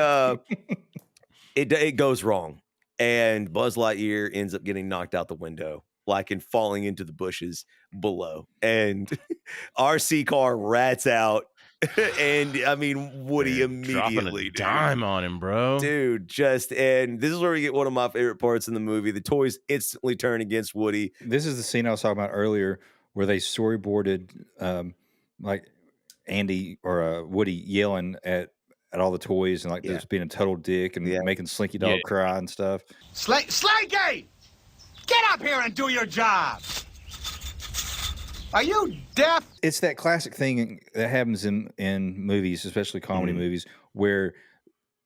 it goes wrong, and Buzz Lightyear ends up getting knocked out the window. like and falling into the bushes below. And RC car rats out. And I mean, Woody immediately dropping a dime on him, bro. Dude, and this is where we get one of my favorite parts in the movie. The toys instantly turn against Woody. This is the scene I was talking about earlier where they storyboarded like Andy or Woody yelling at all the toys and like just being a total dick and making Slinky Dog cry and stuff. Slinky! Get up here and do your job! Are you deaf? It's that classic thing that happens in movies, especially comedy movies, where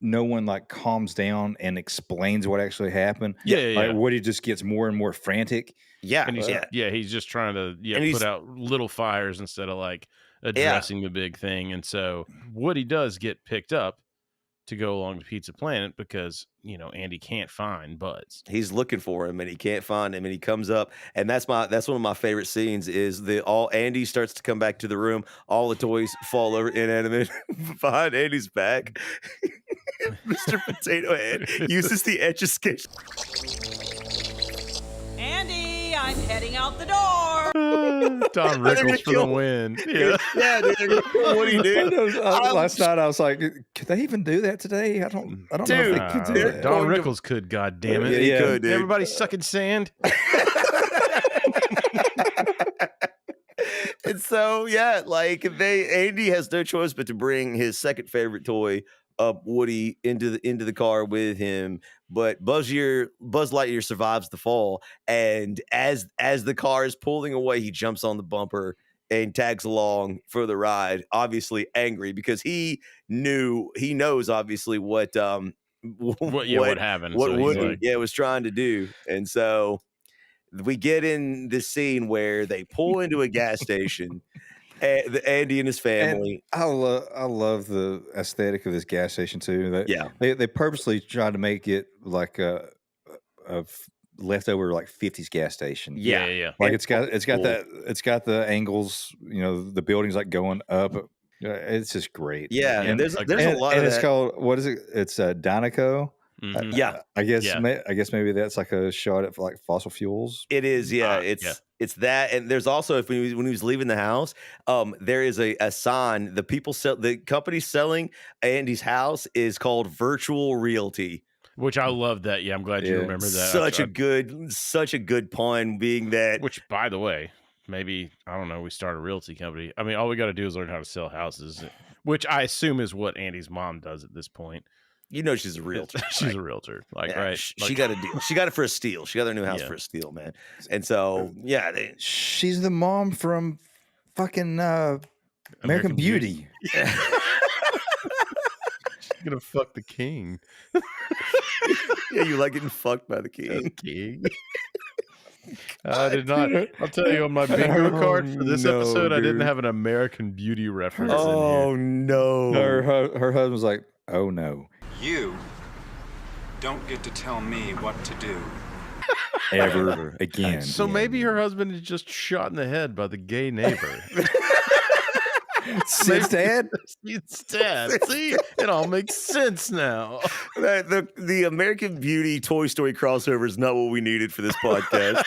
no one like calms down and explains what actually happened. Like Woody just gets more and more frantic. And he's just trying to put out little fires instead of like addressing the big thing. And so Woody does get picked up to go along to Pizza Planet because, you know, Andy can't find Buzz. He's looking for him and he can't find him, and he comes up, and that's one of my favorite scenes is Andy starts to come back to the room, all the toys fall over inanimate behind Andy's back. Mr. Potato Head uses the Etch-a-Sketch. Andy, I'm heading out the door. Don Rickles for the win. Yeah, dude. What do you do? Last night I was like, could they even do that today? I don't know if they could do that. Don Rickles could, God damn it. Yeah, he could, dude. Everybody sucking sand. And so, like Andy has no choice but to bring his second favorite toy, Woody, into the car with him. But Buzz Lightyear survives the fall, and as the car is pulling away, he jumps on the bumper and tags along for the ride, obviously angry because he knows obviously what happened, what Woody was trying to do. And so we get in this scene where they pull into a gas station. Andy and his family. And I love the aesthetic of this gas station too. They purposely tried to make it like a leftover like 50s gas station. Yeah. Like it's got the angles. You know, the buildings like going up. It's just great. Yeah, and there's a lot and of it's that. called, what is it? It's Dinoco. I guess maybe that's like a shot at like fossil fuels. It is, it's that, and there's also when he was leaving the house, there is a sign. The company selling Andy's house is called Virtual Realty, which I love. That I'm glad you remember that. Such a good pun, being that. Which, by the way, maybe I don't know. We start a realty company. I mean, all we got to do is learn how to sell houses, which I assume is what Andy's mom does at this point. You know she's a realtor. She's a realtor. Right. She got a deal. She got it for a steal. She got their new house for a steal, man. And so, she's the mom from fucking American Beauty. She's gonna fuck the king. Yeah, you like getting fucked by the king. I did not. I'll tell you, on my bingo card for this episode, I didn't have an American Beauty reference. Oh no! Her husband's like, oh no. You don't get to tell me what to do. Ever again. So maybe her husband is just shot in the head by the gay neighbor. Sid's dad? Sid's dad. See, it all makes sense now. The American Beauty Toy Story crossover is not what we needed for this podcast.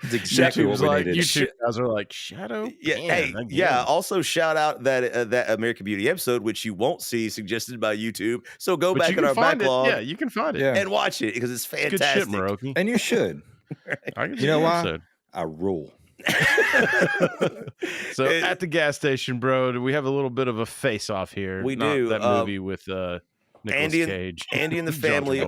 It's exactly what we needed. You two guys are like, Shadow? Yeah. Also, shout out that American Beauty episode, which you won't see suggested by YouTube. So go back in our backlog. Yeah, you can find it. And watch it because it's fantastic. Good shit, Maroki. And you should. You know why? I rule. So at the gas station, bro, we have a little bit of a face-off here. We do. That movie with Nicolas Cage. Andy and the family.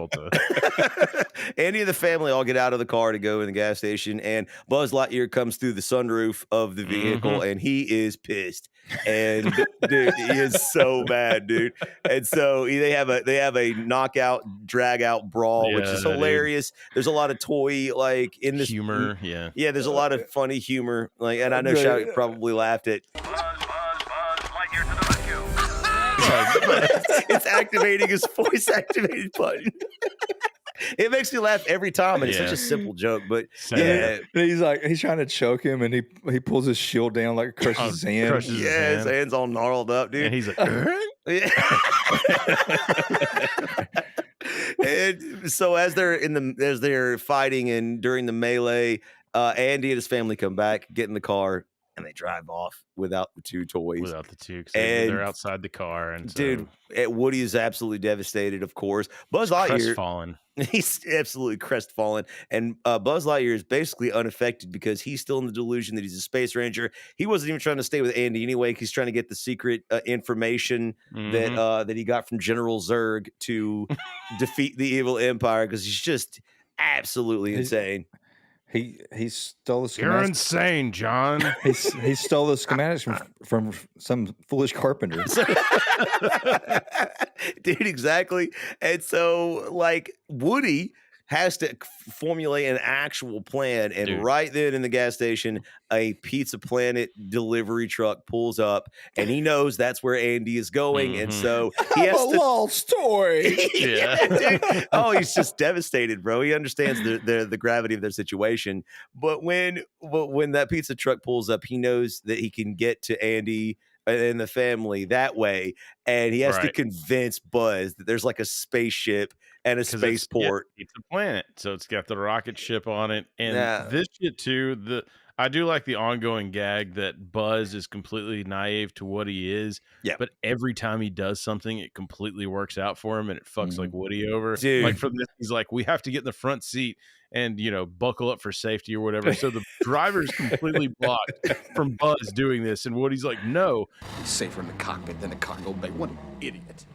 Andy and the family all get out of the car to go in the gas station, and Buzz Lightyear comes through the sunroof of the vehicle, and he is pissed. And dude, he is so mad, dude. And so they have a knockout, drag out brawl, which is hilarious. There's a lot of toy like in this humor. Yeah. There's a lot of funny humor, like, and I know Shadow probably laughed at. It's activating his voice activated button. It makes me laugh every time, and it's such a simple joke. But he's trying to choke him, and he pulls his shield down like crushes his hand. His hand's all gnarled up, dude. And he's like, And so as they're fighting and during the melee, Andy and his family come back, get in the car, and they drive off without the two toys. Without the two, because And they're outside the car. And dude, Woody is absolutely devastated, of course. Buzz Lightyear, crestfallen. He's absolutely crestfallen. And Buzz Lightyear is basically unaffected because he's still in the delusion that he's a space ranger. He wasn't even trying to stay with Andy anyway. He's trying to get the secret information that he got from General Zurg to defeat the evil empire, because he's just absolutely insane. He stole the schematics. You're insane, John. He stole the schematics from some foolish carpenter. Dude, exactly. And so, like, Woody has to formulate an actual plan. And right then in the gas station, a Pizza Planet delivery truck pulls up, and he knows that's where Andy is going. And so he has a long story. Dude. Oh, he's just devastated, bro. He understands the gravity of their situation. But when that pizza truck pulls up, he knows that he can get to Andy and the family that way, and he has to convince Buzz that there's like a spaceship and a spaceport. It's a planet, so it's got the rocket ship on it, and this shit too. I do like the ongoing gag that Buzz is completely naive to what he is. Yeah. But every time he does something, it completely works out for him, and it fucks like Woody over. Dude. Like from this, he's like, we have to get in the front seat and buckle up for safety or whatever. So the driver's completely blocked from Buzz doing this, and Woody's like, no. He's safer in the cockpit than a cargo bay. What an idiot.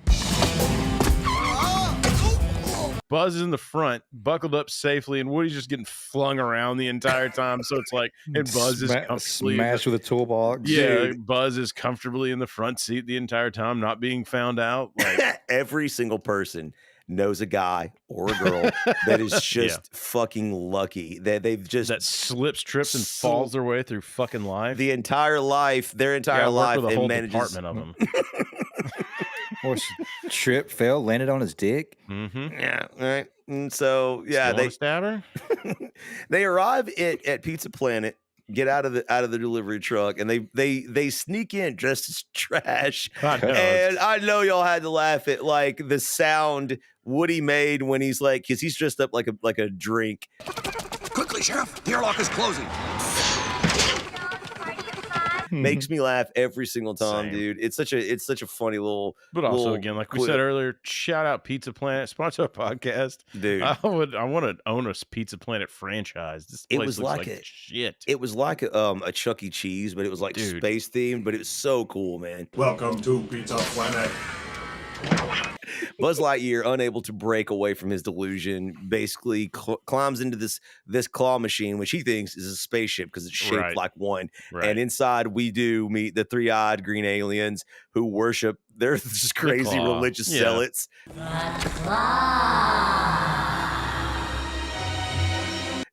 Buzz is in the front, buckled up safely, and Woody's just getting flung around the entire time. So it's like, and Buzz is comfortably smashed with a toolbox. Yeah, dude. Buzz is comfortably in the front seat the entire time, not being found out. Like every single person knows a guy or a girl that is just fucking lucky that they've just that slips, trips, and falls their way through fucking life. Their entire life, with a whole department of them. Or trip, fell, landed on his dick. Yeah, right. And so they stab her. They arrive at Pizza Planet, get out of the delivery truck, and they sneak in dressed as trash. I know y'all had to laugh at like the sound Woody made when he's like, because he's dressed up like a drink. Quickly, Sheriff, the airlock is closing. Makes me laugh every single time, dude. It's such a funny little. But also, again, like we said earlier, shout out Pizza Planet, sponsor our podcast, dude. I want to own a Pizza Planet franchise. This place looks like shit. It was like a Chuck E. Cheese, but it was like space themed. But it was so cool, man. Welcome to Pizza Planet. Buzz Lightyear, unable to break away from his delusion, basically climbs into this claw machine, which he thinks is a spaceship because it's shaped like one. And inside, we do meet the three-eyed green aliens who worship. They're just crazy religious zealots.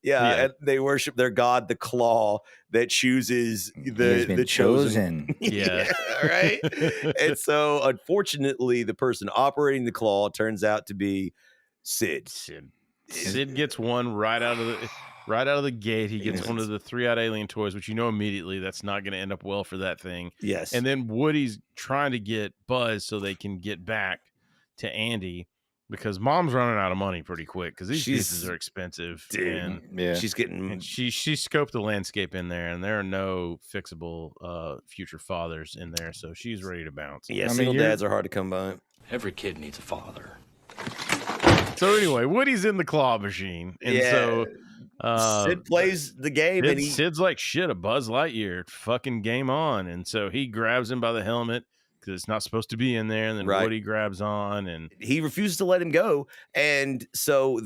And they worship their god, the Claw, that chooses the chosen. Right. And so, unfortunately, the person operating the Claw turns out to be Sid. Sid gets one right out of the gate. He gets one of the three-eyed alien toys, which immediately that's not going to end up well for that thing. Yes. And then Woody's trying to get Buzz so they can get back to Andy, because Mom's running out of money pretty quick because these pieces are expensive. Dude, and she's getting. And she scoped the landscape in there, and there are no fixable future fathers in there, so she's ready to bounce. Yeah, single dads are hard to come by. Every kid needs a father. So anyway, Woody's in the claw machine, and so Sid plays the game, and Sid's like, shit, a Buzz Lightyear, fucking game on, and so he grabs him by the helmet. Because it's not supposed to be in there, and then Woody grabs on, and he refuses to let him go, and so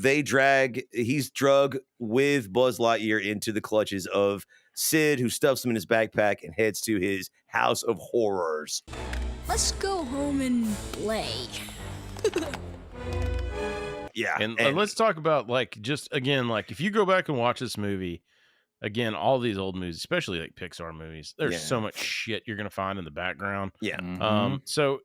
he's drug with Buzz Lightyear into the clutches of Sid, who stuffs him in his backpack and heads to his house of horrors. Let's go home and play. And let's talk about if you go back and watch this movie. Again, all these old movies, especially like Pixar movies, there's so much shit you're gonna find in the background. Yeah. So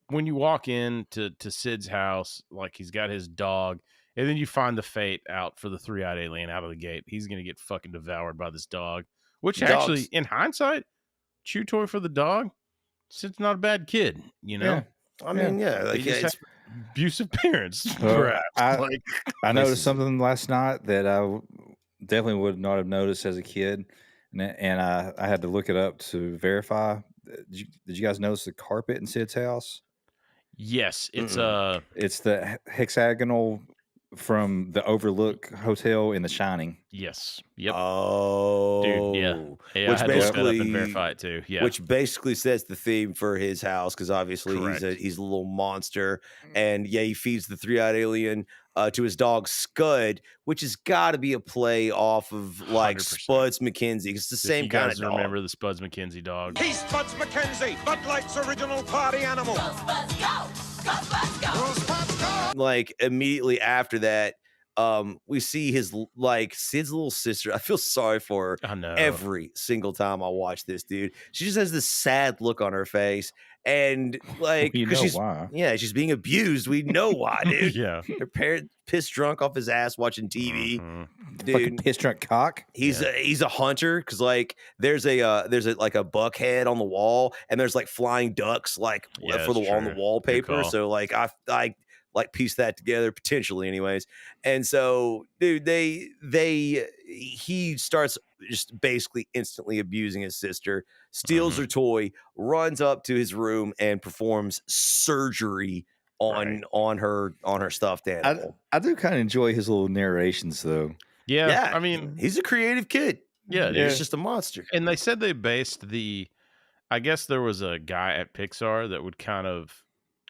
when you walk in to Sid's house, like he's got his dog, and then you find the fate out for the three-eyed alien out of the gate. He's gonna get fucking devoured by this dog. Which actually, in hindsight, chew toy for the dog. Sid's not a bad kid, Yeah. I mean, like He just it's had abusive parents, Well, perhaps. I noticed something last night that I definitely would not have noticed as a kid, and I had to look it up to verify. Did you guys notice the carpet in Sid's house? Yes, it's It's the hexagonal from the Overlook Hotel in The Shining. Yes. Yep. Oh, dude. Yeah. I which had to look that up and basically verify it too. Yeah. which basically sets the theme for his house because obviously Correct. he's a little monster, and he feeds the 3-eyed alien to his dog Scud, which has got to be a play off of like 100%. Spuds McKenzie. It's the same you kind guys of dog. remember the Spuds McKenzie dog? He's Spuds McKenzie, Bud Light's original party animal. Go, Spuds, go! Go, Spuds, go! Go, Spuds, go! Like immediately after that, we see his Sid's little sister. I feel sorry for her I know. every single time I watch this, dude. She just has this sad look on her face, and like You know she's why. she's being abused. We know why, dude. Yeah. Her parent pissed drunk off his ass watching TV. Fucking piss drunk cock. He's a hunter because like there's a like a buck head on the wall, and there's like flying ducks like Yeah, for the that's on the true. wallpaper. Good call. So like I like piece that together potentially, anyways. And so, dude, he starts just basically instantly abusing his sister, steals her toy, runs up to his room, and performs surgery on her stuffed animal. I do kind of enjoy his little narrations though. Yeah. I mean, he's a creative kid. yeah, He's dude. just a monster. And they said they based I guess there was a guy at Pixar that would kind of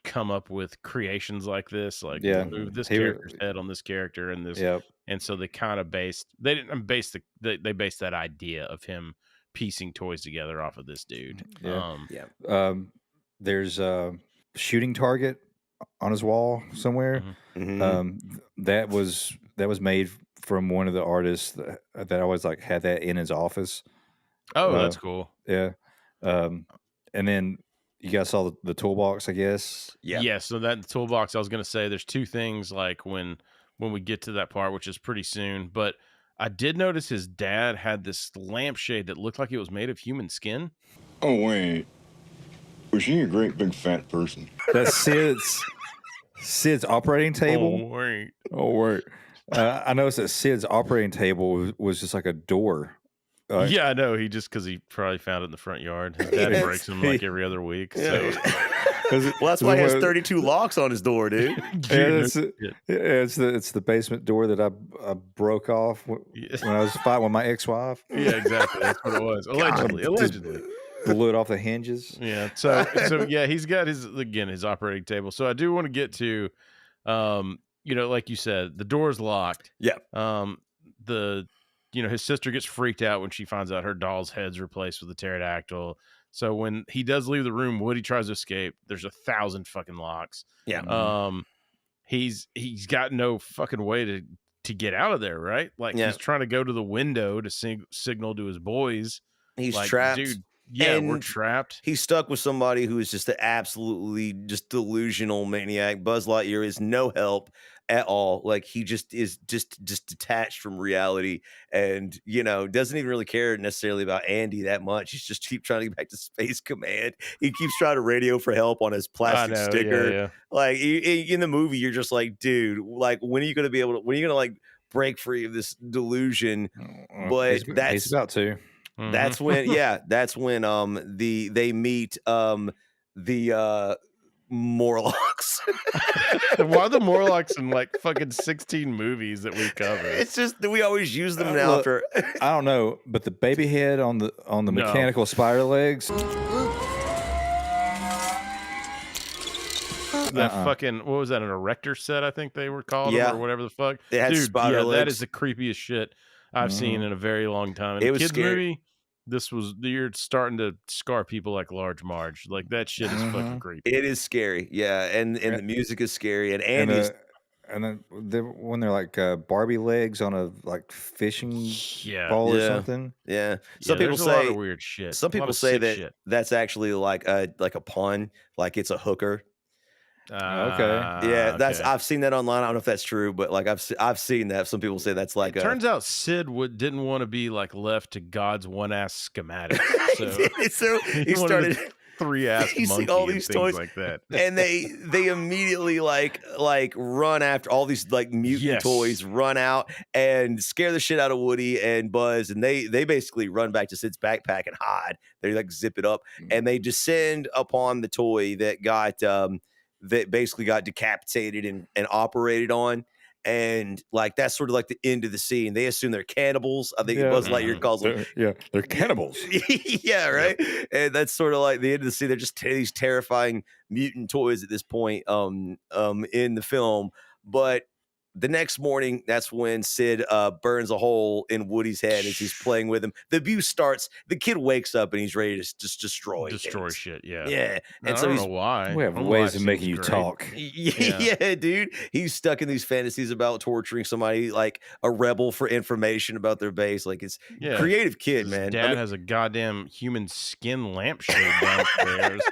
come up with creations like this, like move this character's head on this character and this. Yep. And so they kind of they didn't base they based that idea of him piecing toys together off of this dude. Yeah. There's a shooting target on his wall somewhere. That was made from one of the artists that always like had that in his office. Oh, that's cool. Yeah. And then you guys saw the toolbox, I guess. Yeah. So that toolbox, I was gonna say, there's two things like when we get to that part, which is pretty soon. But I did notice his dad had this lampshade that looked like it was made of human skin. Oh, wait. Was she a great big fat person? That's Sid's operating table. Oh wait. I noticed that Sid's operating table was just like a door. Yeah, I know. Because he probably found it in the front yard. His dad breaks them like every other week. So. Well, that's why he has 32 locks on his door, dude. It's the basement door that I broke off when I was fighting with my ex-wife. Yeah, exactly. That's what it was. Allegedly. Blew it off the hinges. Yeah. So yeah, he's got his operating table. So I do want to get to, like you said, the door's locked. Yeah. His sister gets freaked out when she finds out her doll's head's replaced with a pterodactyl. So when he does leave the room, Woody tries to escape. There's 1,000 fucking locks. Yeah. He's got no fucking way to get out of there, right? Like he's trying to go to the window to signal to his boys. He's like, trapped. Dude, yeah, we're trapped. He's stuck with somebody who is just an absolutely just delusional maniac. Buzz Lightyear is no help at all. Like he just is just detached from reality, and doesn't even really care necessarily about Andy that much. He's just keep trying to get back to Space Command. He keeps trying to radio for help on his plastic sticker. Yeah. Like in the movie, you're just like, dude, like when are you going to be able to? When are you going to like break free of this delusion? But he's about to. That's when, that's when they meet the Morlocks. Why the Morlocks in like fucking 16 movies that we cover? It's just that we always use them now. Look, I don't know, but the baby head on the mechanical spider legs. That fucking, what was that, an erector set, I think they were called, or whatever the fuck. It had spider legs. That is the creepiest shit I've seen in a very long time. In It a was kids scary. movie, you're starting to scar people like Large Marge. Like that shit is fucking creepy. It is scary, and the music is scary, and Andy's. And then when they're like Barbie legs on a like fishing ball or something. Yeah. Some people there's say a lot of weird shit. Some people say that that's actually like a pun, like it's a hooker. Okay. I've seen that online. I don't know if that's true, but like I've seen that. Some people say that's like. Turns out Sid didn't want to be like left to God's one ass schematic. So he started. 3-assed You see monkey all and these things toys like that. And they immediately like run after all these like mutant toys, run out and scare the shit out of Woody and Buzz, and they basically run back to Sid's backpack and hide. They like zip it up and they descend upon the toy that basically got decapitated and operated on. And like that's sort of like the end of the scene. They assume they're cannibals. I think Buzz Lightyear calls them. They're cannibals. Yeah, right. Yep. And that's sort of like the end of the scene. They're just these terrifying mutant toys at this point in the film. But the next morning, that's when Sid burns a hole in Woody's head as he's playing with him. The abuse starts. The kid wakes up and he's ready to just destroy shit. Yeah. Yeah. And so I don't know why. We have ways of making you talk. Yeah, dude. He's stuck in these fantasies about torturing somebody, like a rebel for information about their base. Like it's creative kid, man. Dad has a goddamn human skin lampshade downstairs.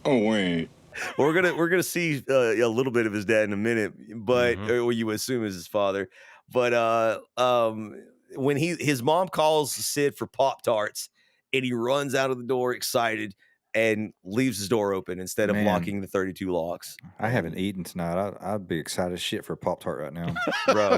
Oh wait. We're gonna see a little bit of his dad in a minute, but or you assume is his father. But when his mom calls Sid for Pop-Tarts, and he runs out of the door excited and leaves his door open instead of locking the 32 locks. I haven't eaten tonight. I'd be excited as shit for a Pop-Tart right now, bro.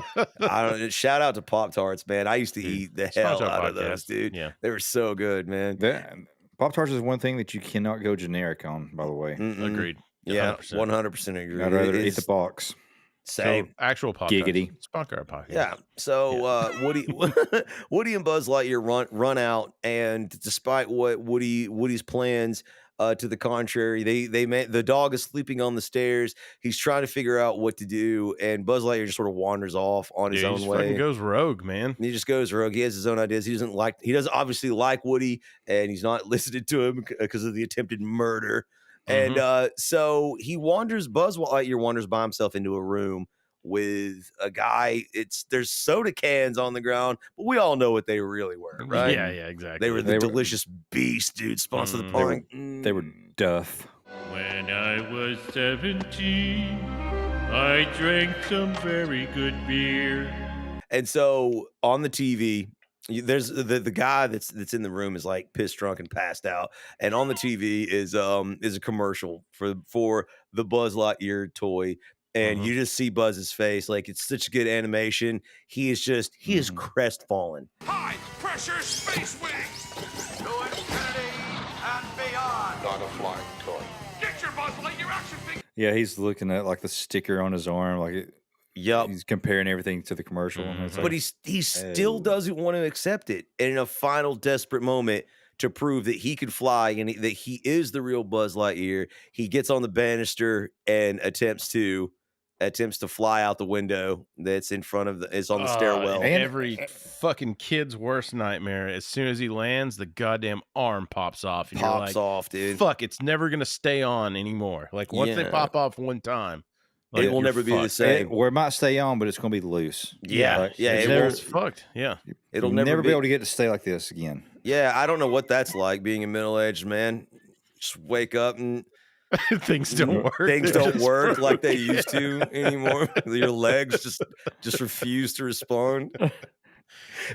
Shout out to Pop-Tarts, man. I used to eat the hell out of those, dude. Yeah, they were so good, man. Pop-Tarts is one thing that you cannot go generic on, by the way. Agreed. 100%. Yeah, 100% agree. I'd rather eat the box. Same. So, actual Pop-Tarts. Giggity. Sponsor our podcast. Yeah. So Woody and Buzz Lightyear run out, and despite what Woody's plans to the contrary, the dog is sleeping on the stairs. He's trying to figure out what to do, and Buzz Lightyear just sort of wanders off on his own way. He goes rogue, man. He just goes rogue. He has his own ideas. He doesn't obviously like Woody, and he's not listening to him because of the attempted murder. And so Buzz Lightyear wanders by himself into a room with a guy. There's soda cans on the ground, but we all know what they really were, right? Yeah, exactly. They were the delicious beast, dude. Sponsor the punk. They were Duff. When I was 17, I drank some very good beer. And so on the TV, there's the guy that's in the room is like pissed drunk and passed out, and on the TV is a commercial for the Buzz Lightyear toy. And you just see Buzz's face, like it's such good animation. He is crestfallen. High pressure space wings to infinity and beyond. Not a flying toy. Get your Buzz Lightyear action figure. Yeah, he's looking at like the sticker on his arm, like he's comparing everything to the commercial. But he still doesn't want to accept it. And in a final desperate moment to prove that he can fly and that he is the real Buzz Lightyear, he gets on the banister and attempts to fly out the window that's in front of it's on the stairwell. And every fucking kid's worst nightmare. As soon as he lands, the goddamn arm pops off. And Pops off, dude. Fuck, it's never gonna stay on anymore. Like once they pop off one time, like, it will never be the same. Or it might stay on, but it's going to be loose. Yeah, it's fucked. Yeah, it'll never be able to get to stay like this again. Yeah, I don't know what that's like being a middle-aged man. Just wake up and things don't work. Things don't work like they used to anymore. Your legs just refuse to respond.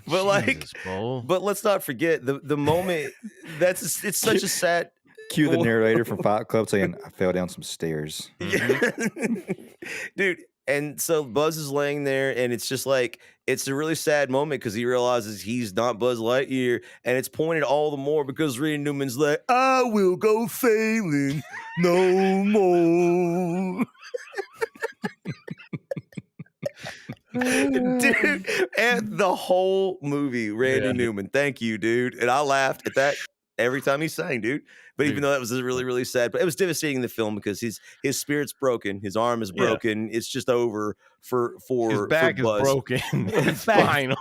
But but let's not forget the moment it's such a sad. Cue the narrator from Fight Club saying, "I fell down some stairs." Dude. And so Buzz is laying there, and it's just like it's a really sad moment because he realizes he's not Buzz Lightyear, and it's pointed all the more because Newman's like, "I will go failing no more." Dude, and the whole movie, Newman. Thank you, dude. And I laughed at that every time he sang, dude. But even though that was really, really sad, but it was devastating in the film because his spirit's broken, his arm is broken. It's just over for his back for Buzz. is broken. It's spinal.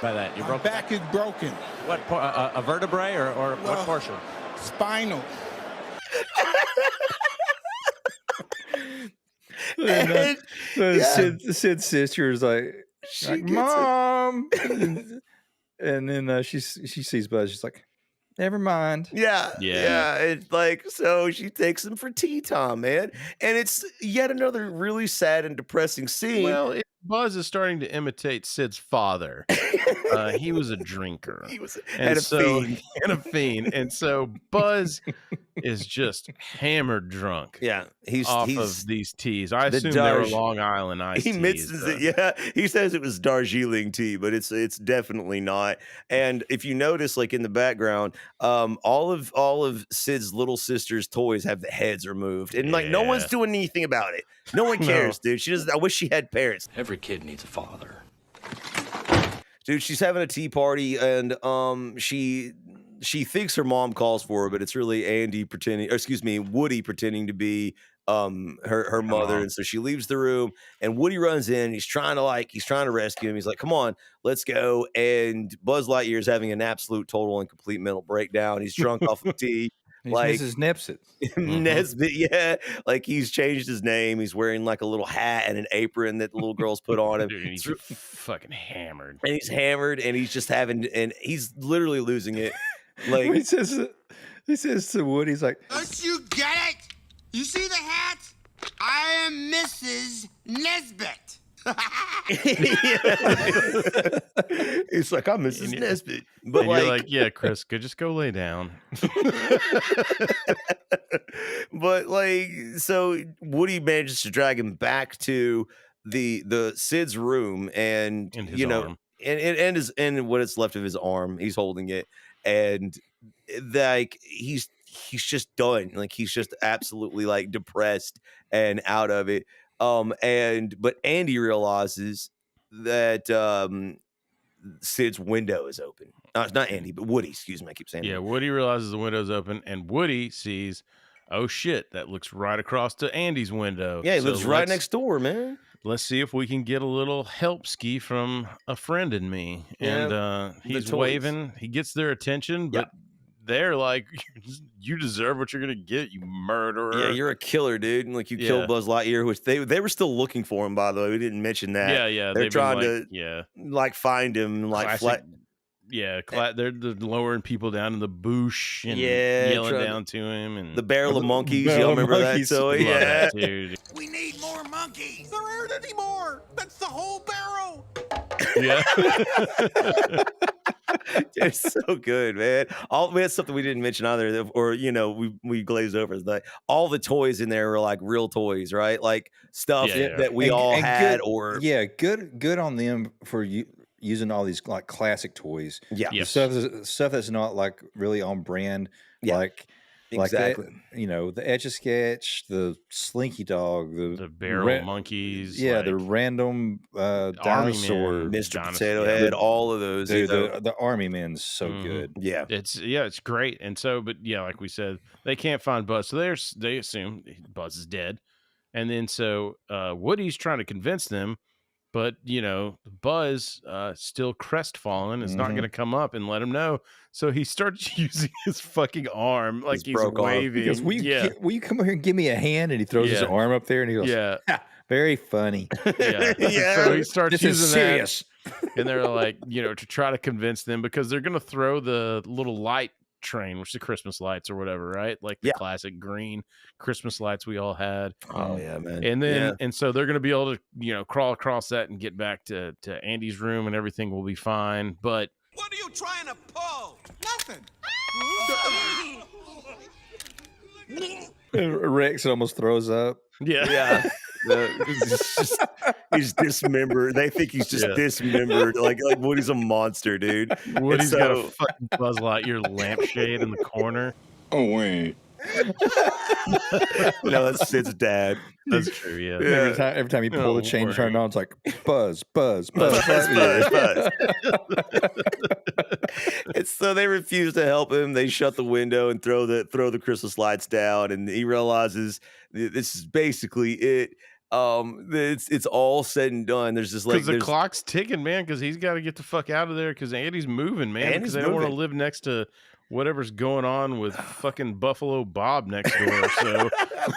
By that, your back is broken. What a vertebrae or what portion? Spinal. Sid's sister is like Mom, and then she sees Buzz. She's like, never mind. Yeah. It's like, so she takes him for tea time, man. And it's yet another really sad and depressing scene. Well, it's Buzz is starting to imitate Sid's father. He was a drinker. He was and a fiend. and a fiend. And so Buzz is just hammered drunk. Yeah, he's of these teas. I assume they were Long Island iced He teas. mixes it. Yeah, he says it was Darjeeling tea, but it's definitely not. And if you notice, like in the background, all of Sid's little sister's toys have the heads removed, and like no one's doing anything about it. No one cares, dude. She doesn't. I wish she had parents. Every kid needs a father. Dude, she's having a tea party, and she thinks her mom calls for her, but it's really Woody pretending to be her mother. And so she leaves the room, and Woody runs in. He's trying to rescue him. He's like, "Come on, let's go." And Buzz Lightyear is having an absolute, total, and complete mental breakdown. He's drunk off of tea. He's Like Mrs. Nesbit. Nesbit, yeah. Like he's changed his name. He's wearing like a little hat and an apron that the little girls put on him. Dude, he's fucking hammered. And he's hammered, and he's just and he's literally losing it. Like he says to Woody, he's like, Don't you get it? You see the hat? I am Mrs. Nesbit. It's like, I'm Mrs. Nesbit. But you're like, yeah, Chris, just go lay down. But like, so Woody manages to drag him back to the Sid's room, and his arm. and what is left of his arm. He's holding it, and like he's just done. Like he's just absolutely like depressed and out of it. But Andy realizes that Sid's window is open. It's not Andy, but Woody. Excuse me, I keep saying. Yeah, Woody realizes the window's open, and Woody sees, oh shit, that looks right across to Andy's window. Yeah, he lives right next door, man. Let's see if we can get a little help ski from a friend and me. And he's waving. He gets their attention, but they're like, you deserve what you're gonna get, you murderer. Yeah, you're a killer, dude. And like you killed Buzz Lightyear, which they were still looking for him, by the way. We didn't mention that. Yeah. They're trying to find him, like they're lowering people down in the bush and yelling down to him, and the barrel of monkeys. Y'all remember that toy? Yeah, dude. We need more monkeys. There aren't any more. That's the whole barrel. Yeah. It's so good, man. We had something we didn't mention either, or we glazed over. Is like all the toys in there were like real toys, right? Like stuff that we all had, good on them for using all these like classic toys. Yeah, stuff that's not like really on brand. Yeah. Exactly. The Etch-a-Sketch, the Slinky Dog, the barrel monkeys, the random dinosaur, Mr. Potato Head, all of those. Dude, the Army Man's so good. Yeah, it's great. And so, but yeah, like we said, they can't find Buzz, so they assume Buzz is dead. And then so Woody's trying to convince them, but Buzz still crestfallen is not going to come up and let him know. So he starts using his fucking arm like he's waving. He goes, will you come here and give me a hand? And he throws his arm up there and he goes, very funny. Yeah. So he starts using serious. And they're like, to try to convince them, because they're going to throw the little light train, which is the Christmas lights or whatever, right? Like the classic green Christmas lights we all had. Oh yeah, man. And then and so they're going to be able to crawl across that and get back to Andy's room, and everything will be fine. But what are you trying to pull? Nothing. Rex almost throws up. Yeah. He's dismembered. They think he's just dismembered. Like Woody's a monster, dude. Woody's got a fucking Buzz Lightyear lampshade in the corner. Oh wait. No, that's Sid's dad. That's true. Yeah. Every time you pull the chain, turn on, it's like Buzz. And so they refuse to help him. They shut the window and throw the Christmas lights down, and he realizes this is basically it. It's all said and done. There's just like the clock's ticking, man, because he's got to get the fuck out of there, because Andy's moving, man, because they don't want to live next to whatever's going on with fucking Buffalo Bob next door. So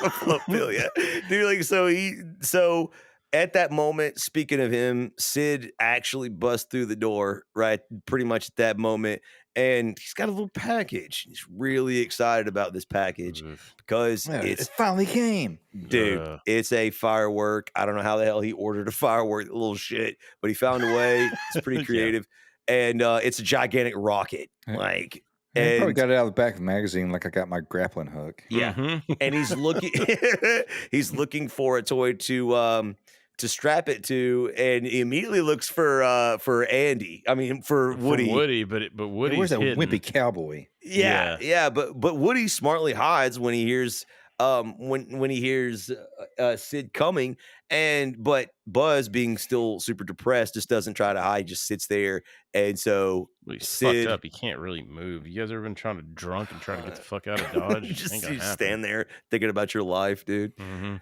Buffalo Bill, yeah, dude. Like so at that moment, speaking of him, Sid actually busts through the door, right? Pretty much at that moment. And he's got a little package. He's really excited about this package because it finally came. Dude, it's a firework. I don't know how the hell he ordered a firework, little shit, but he found a way. It's pretty creative. And it's a gigantic rocket. Like, I probably got it out of the back of the magazine, like I got my grappling hook. Yeah, and he's looking. He's looking for a toy to strap it to, and he immediately looks for Andy. I mean, for Woody. For Woody, but Woody's where's that hidden. wimpy cowboy? Yeah, but Woody smartly hides when he hears when he hears Sid coming, but Buzz, being still super depressed, just doesn't try to hide, just sits there, and so He's Sid fucked up. He can't really move. You guys ever been trying to drunk and try to get the fuck out of Dodge? just Ain't gonna you happen. stand there thinking about your life, dude.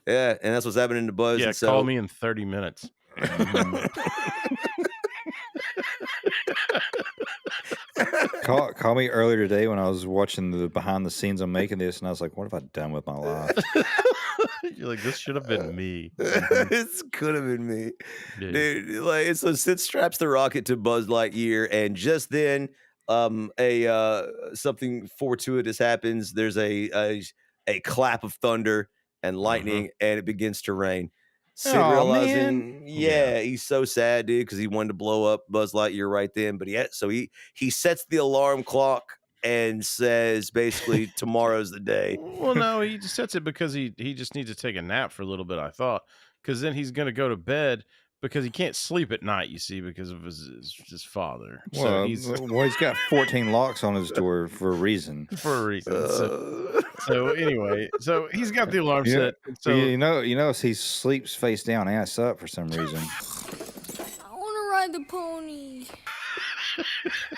Yeah, and that's what's happening to Buzz. Yeah, and so, call me in 30 minutes. Call me earlier today when I was watching the behind the scenes on making this, and I was like, "What have I done with my life?" You're like, this should have been me. This could have been me, dude. Like, so Sid straps the rocket to Buzz Lightyear, and just then, something fortuitous happens. There's a clap of thunder and lightning, and it begins to rain. Sid realizing, he's so sad, dude, because he wanted to blow up Buzz Lightyear right then, but he sets the alarm clock and says basically tomorrow's the day. Well, no, he just sets it because he just needs to take a nap for a little bit, I thought, because then he's going to go to bed because he can't sleep at night, you see, because of his father. Well, So he's got 14 locks on his door for a reason. So anyway, so he's got the alarm set. So you notice he sleeps face down, ass up for some reason. I want to ride the pony.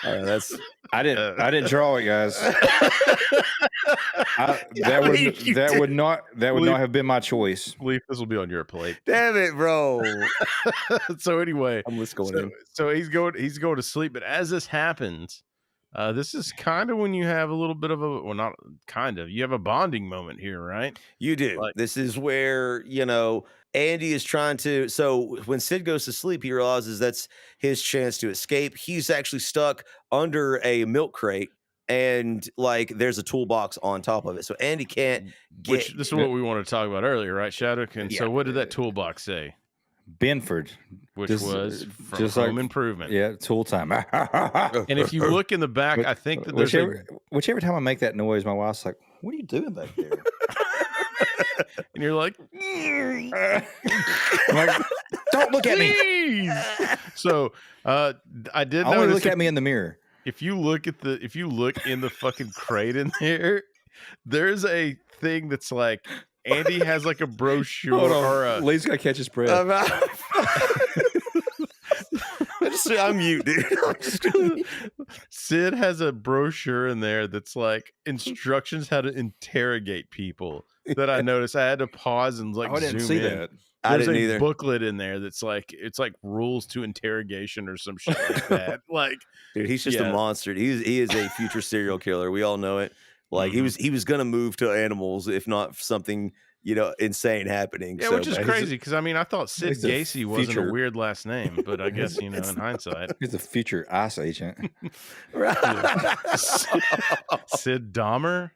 All right, that's I didn't draw it, guys. That would not have been my choice. Leaf, this will be on your plate. Damn it, bro. So anyway, I'm just going in. So he's going to sleep, but as this happens, this is kind of when you have a little bit of not kind of, you have a bonding moment here, right? You do. Like, this is where, Andy is trying to. So when Sid goes to sleep, he realizes that's his chance to escape. He's actually stuck under a milk crate, and like there's a toolbox on top of it. So Andy can't get. This is what we wanted to talk about earlier, right, Shattuck? And so what did that toolbox say? Benford, which was from Home Improvement. Yeah, tool time. And if you look in the back, I think that there's whichever time I make that noise, my wife's like, "What are you doing back there?" And you're like, "Don't look at me." So I did. I want to look at me in the mirror. If you look in the fucking crate in there, there's a thing that's like Andy has like a brochure. Hold on. Or Lee's got to catch his breath. I'm mute, dude. Sid has a brochure in there that's like instructions how to interrogate people. That I noticed. I had to pause and like I didn't zoom see in. that. I didn't either. Booklet in there that's like it's like rules to interrogation or some shit like that. Like, dude, he's just a monster. He is a future serial killer. We all know it. Like he was gonna move to animals if not something insane happening. Yeah, which is crazy because I mean I thought Sid Gacy wasn't a weird last name, but I guess in hindsight he's a future ICE agent. Sid Dahmer,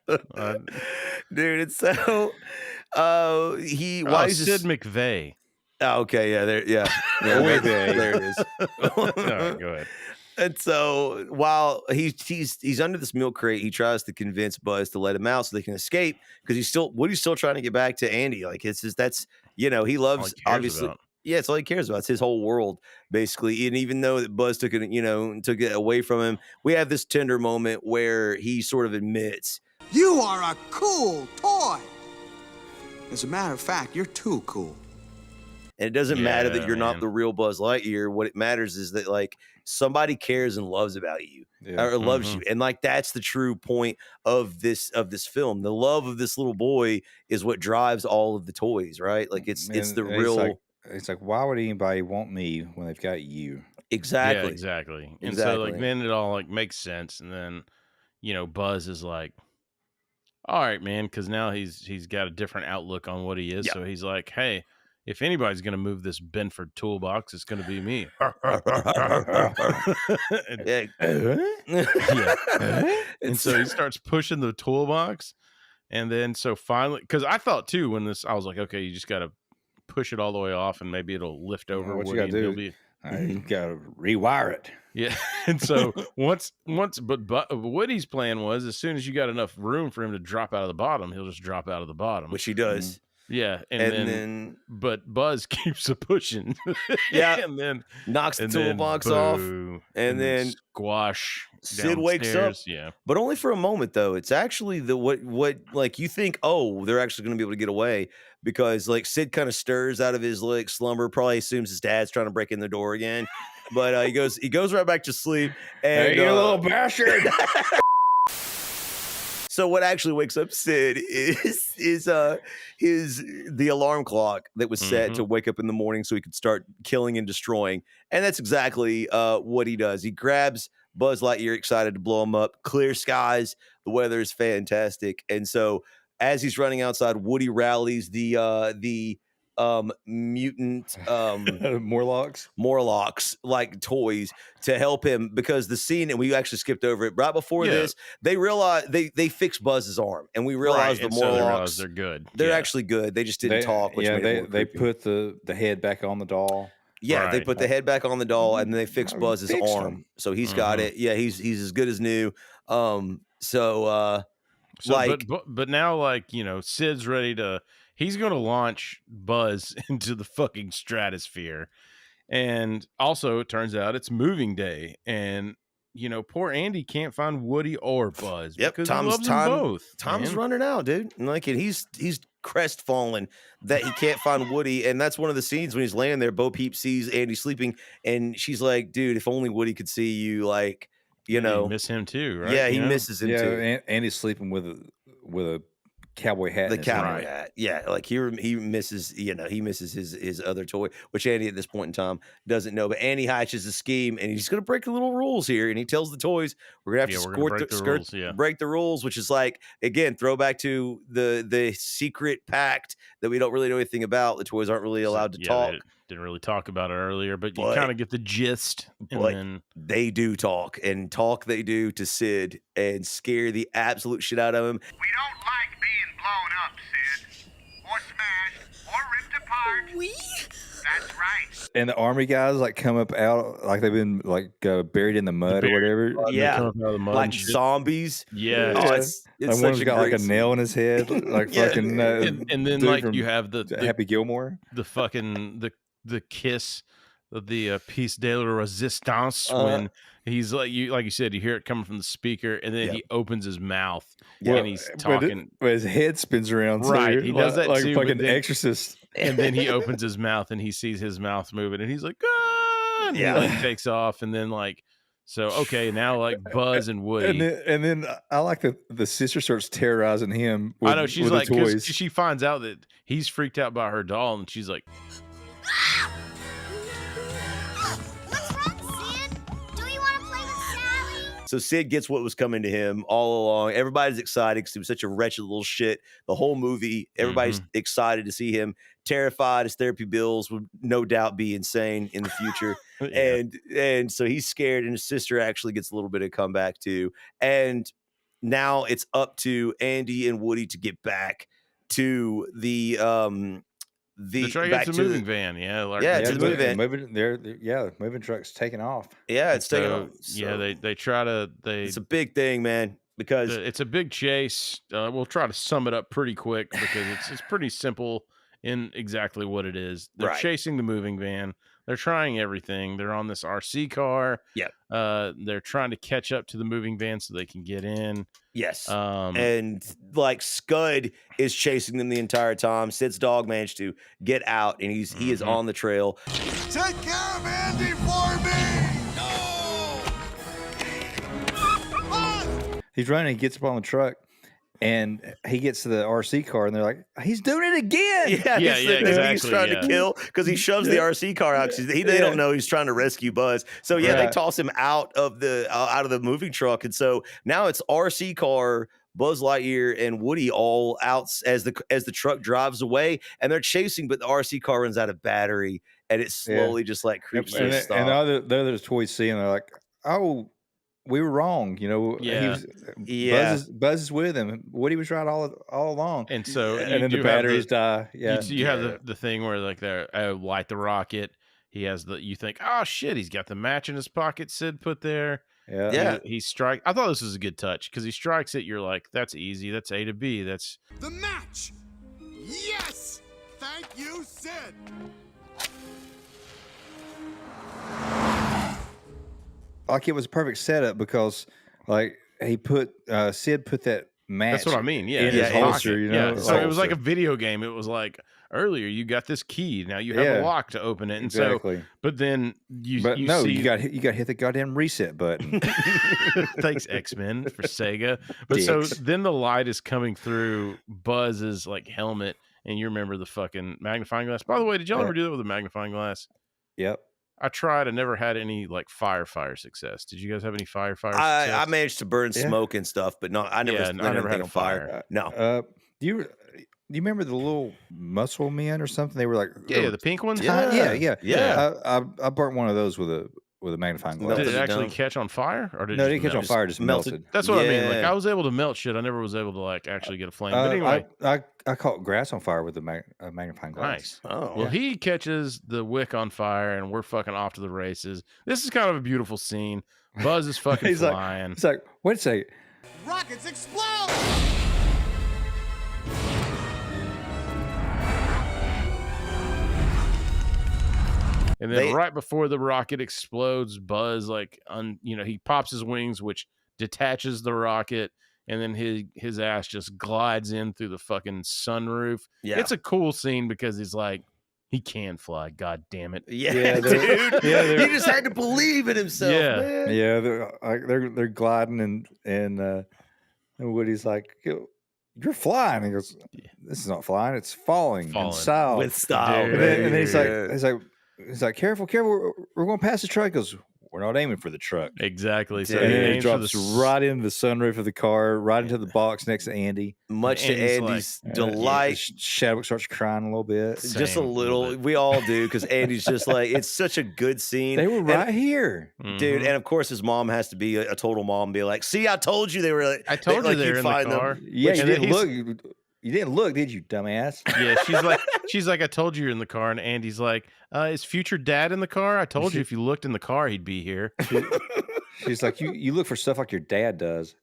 dude. It's so Sid McVeigh. Oh, okay, there it is. All right, go ahead. And so while he's under this milk crate, he tries to convince Buzz to let him out so they can escape because Woody's still trying to get back to Andy. Like he loves obviously. Yeah, it's all he cares about. It's his whole world basically. And even though that Buzz took it away from him, we have this tender moment where he sort of admits, "You are a cool toy. As a matter of fact, you're too cool." And it doesn't matter that you're not the real Buzz Lightyear. What it matters is that like somebody cares and loves about you or loves you. And like that's the true point of this film. The love of this little boy is what drives all of the toys, right? Like it's the real. It's like why would anybody want me when they've got you? Exactly. Yeah, exactly. And so like then it all like makes sense. And then Buzz is like, all right, man, because now he's got a different outlook on what he is. So he's like, hey, if anybody's going to move this Benford toolbox, it's going to be me. And so he starts pushing the toolbox. And then so finally, because I thought too, when I was like, okay, you just got to push it all the way off and maybe it'll lift over. What you got to do? You got to rewire it. Yeah. And so but Woody's plan was, as soon as you got enough room for him to drop out of the bottom, he'll just drop out of the bottom. Which he does. Yeah. And then but Buzz keeps a pushing. Yeah. And then knocks the toolbox off. And then squash. Sid wakes up. Yeah. But only for a moment though. It's actually what like you think, oh, they're actually going to be able to get away, because like Sid kind of stirs out of his like slumber, probably assumes his dad's trying to break in the door again. But he goes right back to sleep. And hey, you little bastard. So what actually wakes up Sid is the alarm clock that was set to wake up in the morning so he could start killing and destroying. And that's exactly what he does. He grabs Buzz Lightyear, excited to blow him up. Clear skies, the weather is fantastic. And so as he's running outside, Woody rallies the mutant Morlocks like toys to help him, because the scene, and we actually skipped over it right before this, they realize they fix Buzz's arm, and we realize the Morlocks, they're good. They're actually good. They just didn't talk. Which they put the head back on the doll. Yeah, they put the head back on the doll, and then they fix Buzz's arm, so he's got it. Yeah, he's as good as new. But now, like, you know, Sid's ready to. He's going to launch Buzz into the fucking stratosphere. And also, it turns out it's moving day. And, you know, poor Andy can't find Woody or Buzz. Yep, because he loves them both. Tom's running out, dude. And like, and he's crestfallen that he can't find Woody. And that's one of the scenes when he's laying there. Bo Peep sees Andy sleeping, and she's like, dude, if only Woody could see you, like, you know. You miss him too, right? Yeah, he misses him too. Yeah, Andy's sleeping with a cowboy hat. The cowboy hat. Yeah, like he misses, you know, he misses his other toy, which Andy at this point in time doesn't know. But Andy hatches a scheme, and he's going to break the little rules here. And he tells the toys, we're going to have to break the rules, which is like, again, throwback to the secret pact that we don't really know anything about. The toys aren't really allowed to talk. They didn't really talk about it earlier, but you kind of get the gist. And then they do talk, and talk they do to Sid and scare the absolute shit out of him. We don't like being blown up, Sid, or smashed, or ripped apart. We? That's right. And the army guys like come up out like they've been like buried in the mud or whatever. Yeah, like zombies. Yeah, it's like one's got like a nail in his head, like fucking. And then like you have the Happy Gilmore, the fucking the kiss of the piece de la resistance when he's like you said, you hear it coming from the speaker, and then he opens his mouth and he's talking. But his head spins around. Right, he does that like too, fucking Exorcist. And then he opens his mouth and he sees his mouth moving, and he's like, ah! And he like takes off, and then like. So okay, now like Buzz and Woody, and then I like the sister starts terrorizing him. With, I know she's like, the toys. She finds out that he's freaked out by her doll, and she's like, What's wrong, Sid? Do you want to play with Sally? So Sid gets what was coming to him all along. Everybody's excited because he was such a wretched little shit. The whole movie, everybody's excited to see him. Terrified, his therapy bills would no doubt be insane in the future. And so he's scared, and his sister actually gets a little bit of comeback too. And now it's up to Andy and Woody to get back to the moving van. To the moving van. The moving truck's taking off. Yeah, it's taking off. So, they try to. It's a big thing, man. Because it's a big chase. We'll try to sum it up pretty quick because it's pretty simple in exactly what it is. They're chasing the moving van. They're trying everything. They're on this RC car. Yeah. They're trying to catch up to the moving van so they can get in. Yes. And like Scud is chasing them the entire time. Sid's dog managed to get out, and he is on the trail. Take care of Andy for me. He's running. He gets up on the truck, and he gets to the RC car, and they're like, "He's doing it again!" Exactly. He's trying to kill because he shoves the RC car out. They don't know he's trying to rescue Buzz. So they toss him out of the moving truck, and so now it's RC car Buzz Lightyear and Woody all out as the truck drives away, and they're chasing, but the RC car runs out of battery, and it slowly just like creeps to a stop. And the other toys see him, they're like, "Oh, we were wrong." You know, he was Buzz is with him. Woody was right all along. And so, and then the batteries die. Yeah, you have the thing where like they're light the rocket. He has you think, oh shit, he's got the match in his pocket. Sid put there. Yeah. He strike. I thought this was a good touch because he strikes it. You're like, that's easy. That's A to B. That's the match. Yes, thank you, Sid. Like it was a perfect setup because like Sid put that match. That's what I mean. Yeah, in his holster. You know, so it was like a video game. It was like earlier you got this key, now you have a lock to open it, and so. But then you got to hit the goddamn reset button. Thanks X-Men for Sega. But so then the light is coming through Buzz's like helmet, and you remember the fucking magnifying glass. By the way, did y'all ever do that with a magnifying glass? Yep. I tried. I never had any like fire success. Did you guys have any fire success? I managed to burn smoke and stuff, but I never had a fire. No. Do you remember the little muscle men or something? They were like the pink ones. Yeah. I burnt one of those with a magnifying glass. Did it actually catch on fire, or did it didn't catch on fire? Just melted. That's what I mean. Like I was able to melt shit. I never was able to like actually get a flame. But anyway, I caught grass on fire with a magnifying glass. Nice. Oh, well, he catches the wick on fire, and we're fucking off to the races. This is kind of a beautiful scene. Buzz is fucking flying. It's like, wait a second. Rockets explode. And then right before the rocket explodes, Buzz he pops his wings, which detaches the rocket, and then his ass just glides in through the fucking sunroof. Yeah. It's a cool scene because he's like, he can fly, god damn it. Yeah, dude. He just had to believe in himself. Yeah. Man. Yeah, they're gliding and Woody's like, "You're flying." He goes, "This is not flying, it's falling. In style." With style. And then he's like, careful, we're going past the truck. He goes, "We're not aiming for the truck." Exactly. So and then he drops right into the sunroof of the car, right into the box next to Andy. Much to Andy's delight. Chadwick starts crying a little bit. Just a little. We all do, because Andy's just like, it's such a good scene. They were right here. Dude. And of course his mom has to be a total mom and be like, "See, I told you they were like, I told you they were in the car." Yeah, you didn't look. You didn't look, did you, dumbass? Yeah, she's like, "I told you you're in the car," and Andy's like, "Is future dad in the car? I told you if you looked in the car, he'd be here." She's like, you look for stuff like your dad does.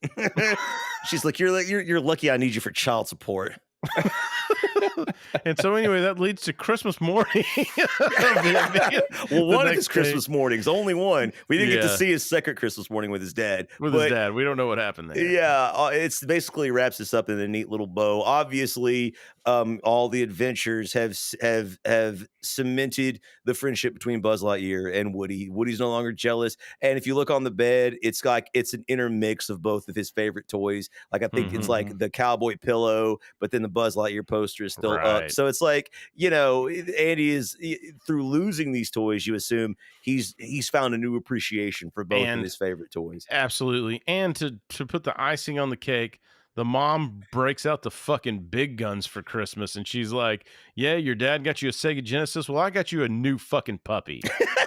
She's like, you're lucky I need you for child support. And so anyway, that leads to Christmas morning. Well, one of his Christmas mornings, only one. We didn't get to see his second Christmas morning with his dad. His dad. We don't know what happened there. Yeah, it's basically wraps this up in a neat little bow. Obviously, all the adventures have cemented the friendship between Buzz Lightyear and Woody. Woody's no longer jealous, and if you look on the bed, it's like it's an intermix of both of his favorite toys. Like I think it's like the cowboy pillow, but then the Buzz Lightyear poster is still up. So it's like, Andy is, through losing these toys, you assume he's found a new appreciation for both of his favorite toys. Absolutely, and to put the icing on the cake, the mom breaks out the fucking big guns for Christmas, and she's like, "Yeah, your dad got you a Sega Genesis. Well, I got you a new fucking puppy."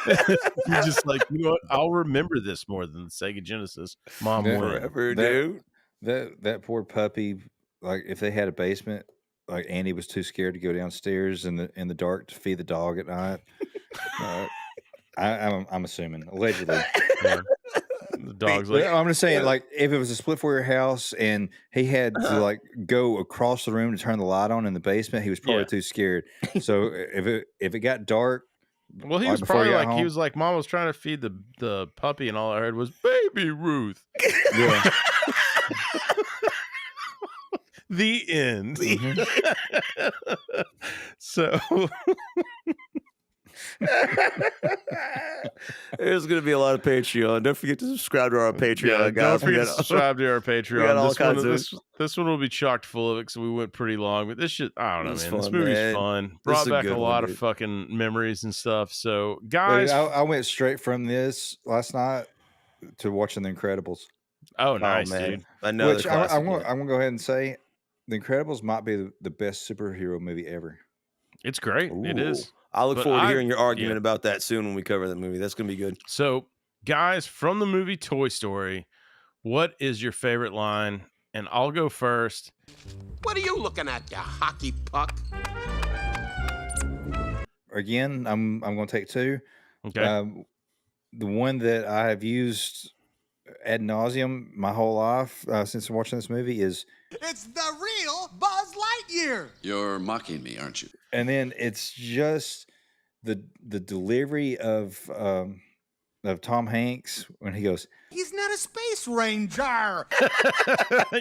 You're just like, you know what? I'll remember this more than the Sega Genesis. Mom, forever, dude. That poor puppy. Like, if they had a basement, like Andy was too scared to go downstairs in the dark to feed the dog at night. I'm assuming, allegedly. Yeah. The dog's like, I'm just saying, like, if it was a split floor house and he had to like go across the room to turn the light on in the basement, he was probably too scared. So if it got dark, well, he was probably like, he was like, Mom was trying to feed the puppy, and all I heard was "Baby Ruth." Yeah. The end. So there's going to be a lot of Patreon. Don't forget to subscribe to our Patreon, guys. Don't forget to subscribe to our Patreon. We got all kinds of... This one will be chocked full of it because we went pretty long. But this shit, I don't know, man. This movie's man. fun. Brought back a lot of fucking memories and stuff. So, guys, I went straight from this last night to watching The Incredibles. Oh, nice, man. dude. Another Which classic I'm one. going to go ahead and say, The Incredibles might be the best superhero movie ever. It's great. It Ooh. is. I look But forward to hearing your argument yeah. about that soon when we cover that movie. That's going to be good. So, guys, from the movie Toy Story, what is your favorite line? And I'll go first. What are you looking at, you hockey puck? Again, I'm going to take two. Okay. The one that I have used ad nauseum my whole life since watching this movie is, It's the real Buzz Lightyear. You're mocking me, aren't you? and then it's just the delivery of Tom Hanks when he goes, He's not a space ranger.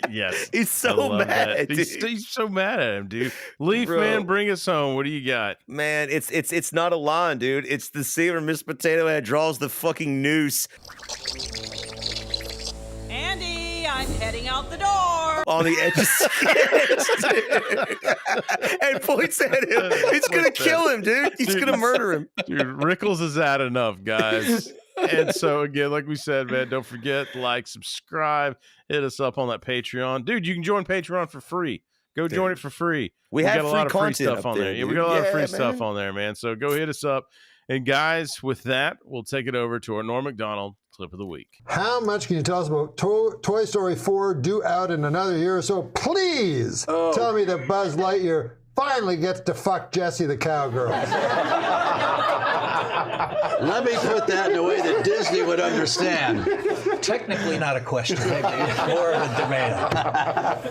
Yes. He's so I love mad, that. He's so mad at him, dude. Leaf Bro. Man, bring us home. What do you got? Man, it's not a line, dude. It's the scene where Miss Potato Head draws the fucking noose Andy, I'm heading out the door. on the edge of sketch, and points at him. It's gonna kill him, dude. He's gonna murder him. Dude, Rickles is at enough, guys. And so, again, like we said, man, don't forget, like, subscribe, hit us up on that Patreon. Dude, you can join Patreon for free. Go join it for free. We got have a free lot of free content stuff up on there, there. Yeah, we dude. got a lot of Yeah, free man. stuff on there, man. So go hit us up. And, guys, with that, we'll take it over to our Norm Macdonald clip of the week. How much can you tell us about Toy Story 4 due out in another year or so? Please tell me that Buzz Lightyear finally gets to fuck Jessie the cowgirl. Let me put that in a way that Disney would understand. Technically not a question, more of a demand.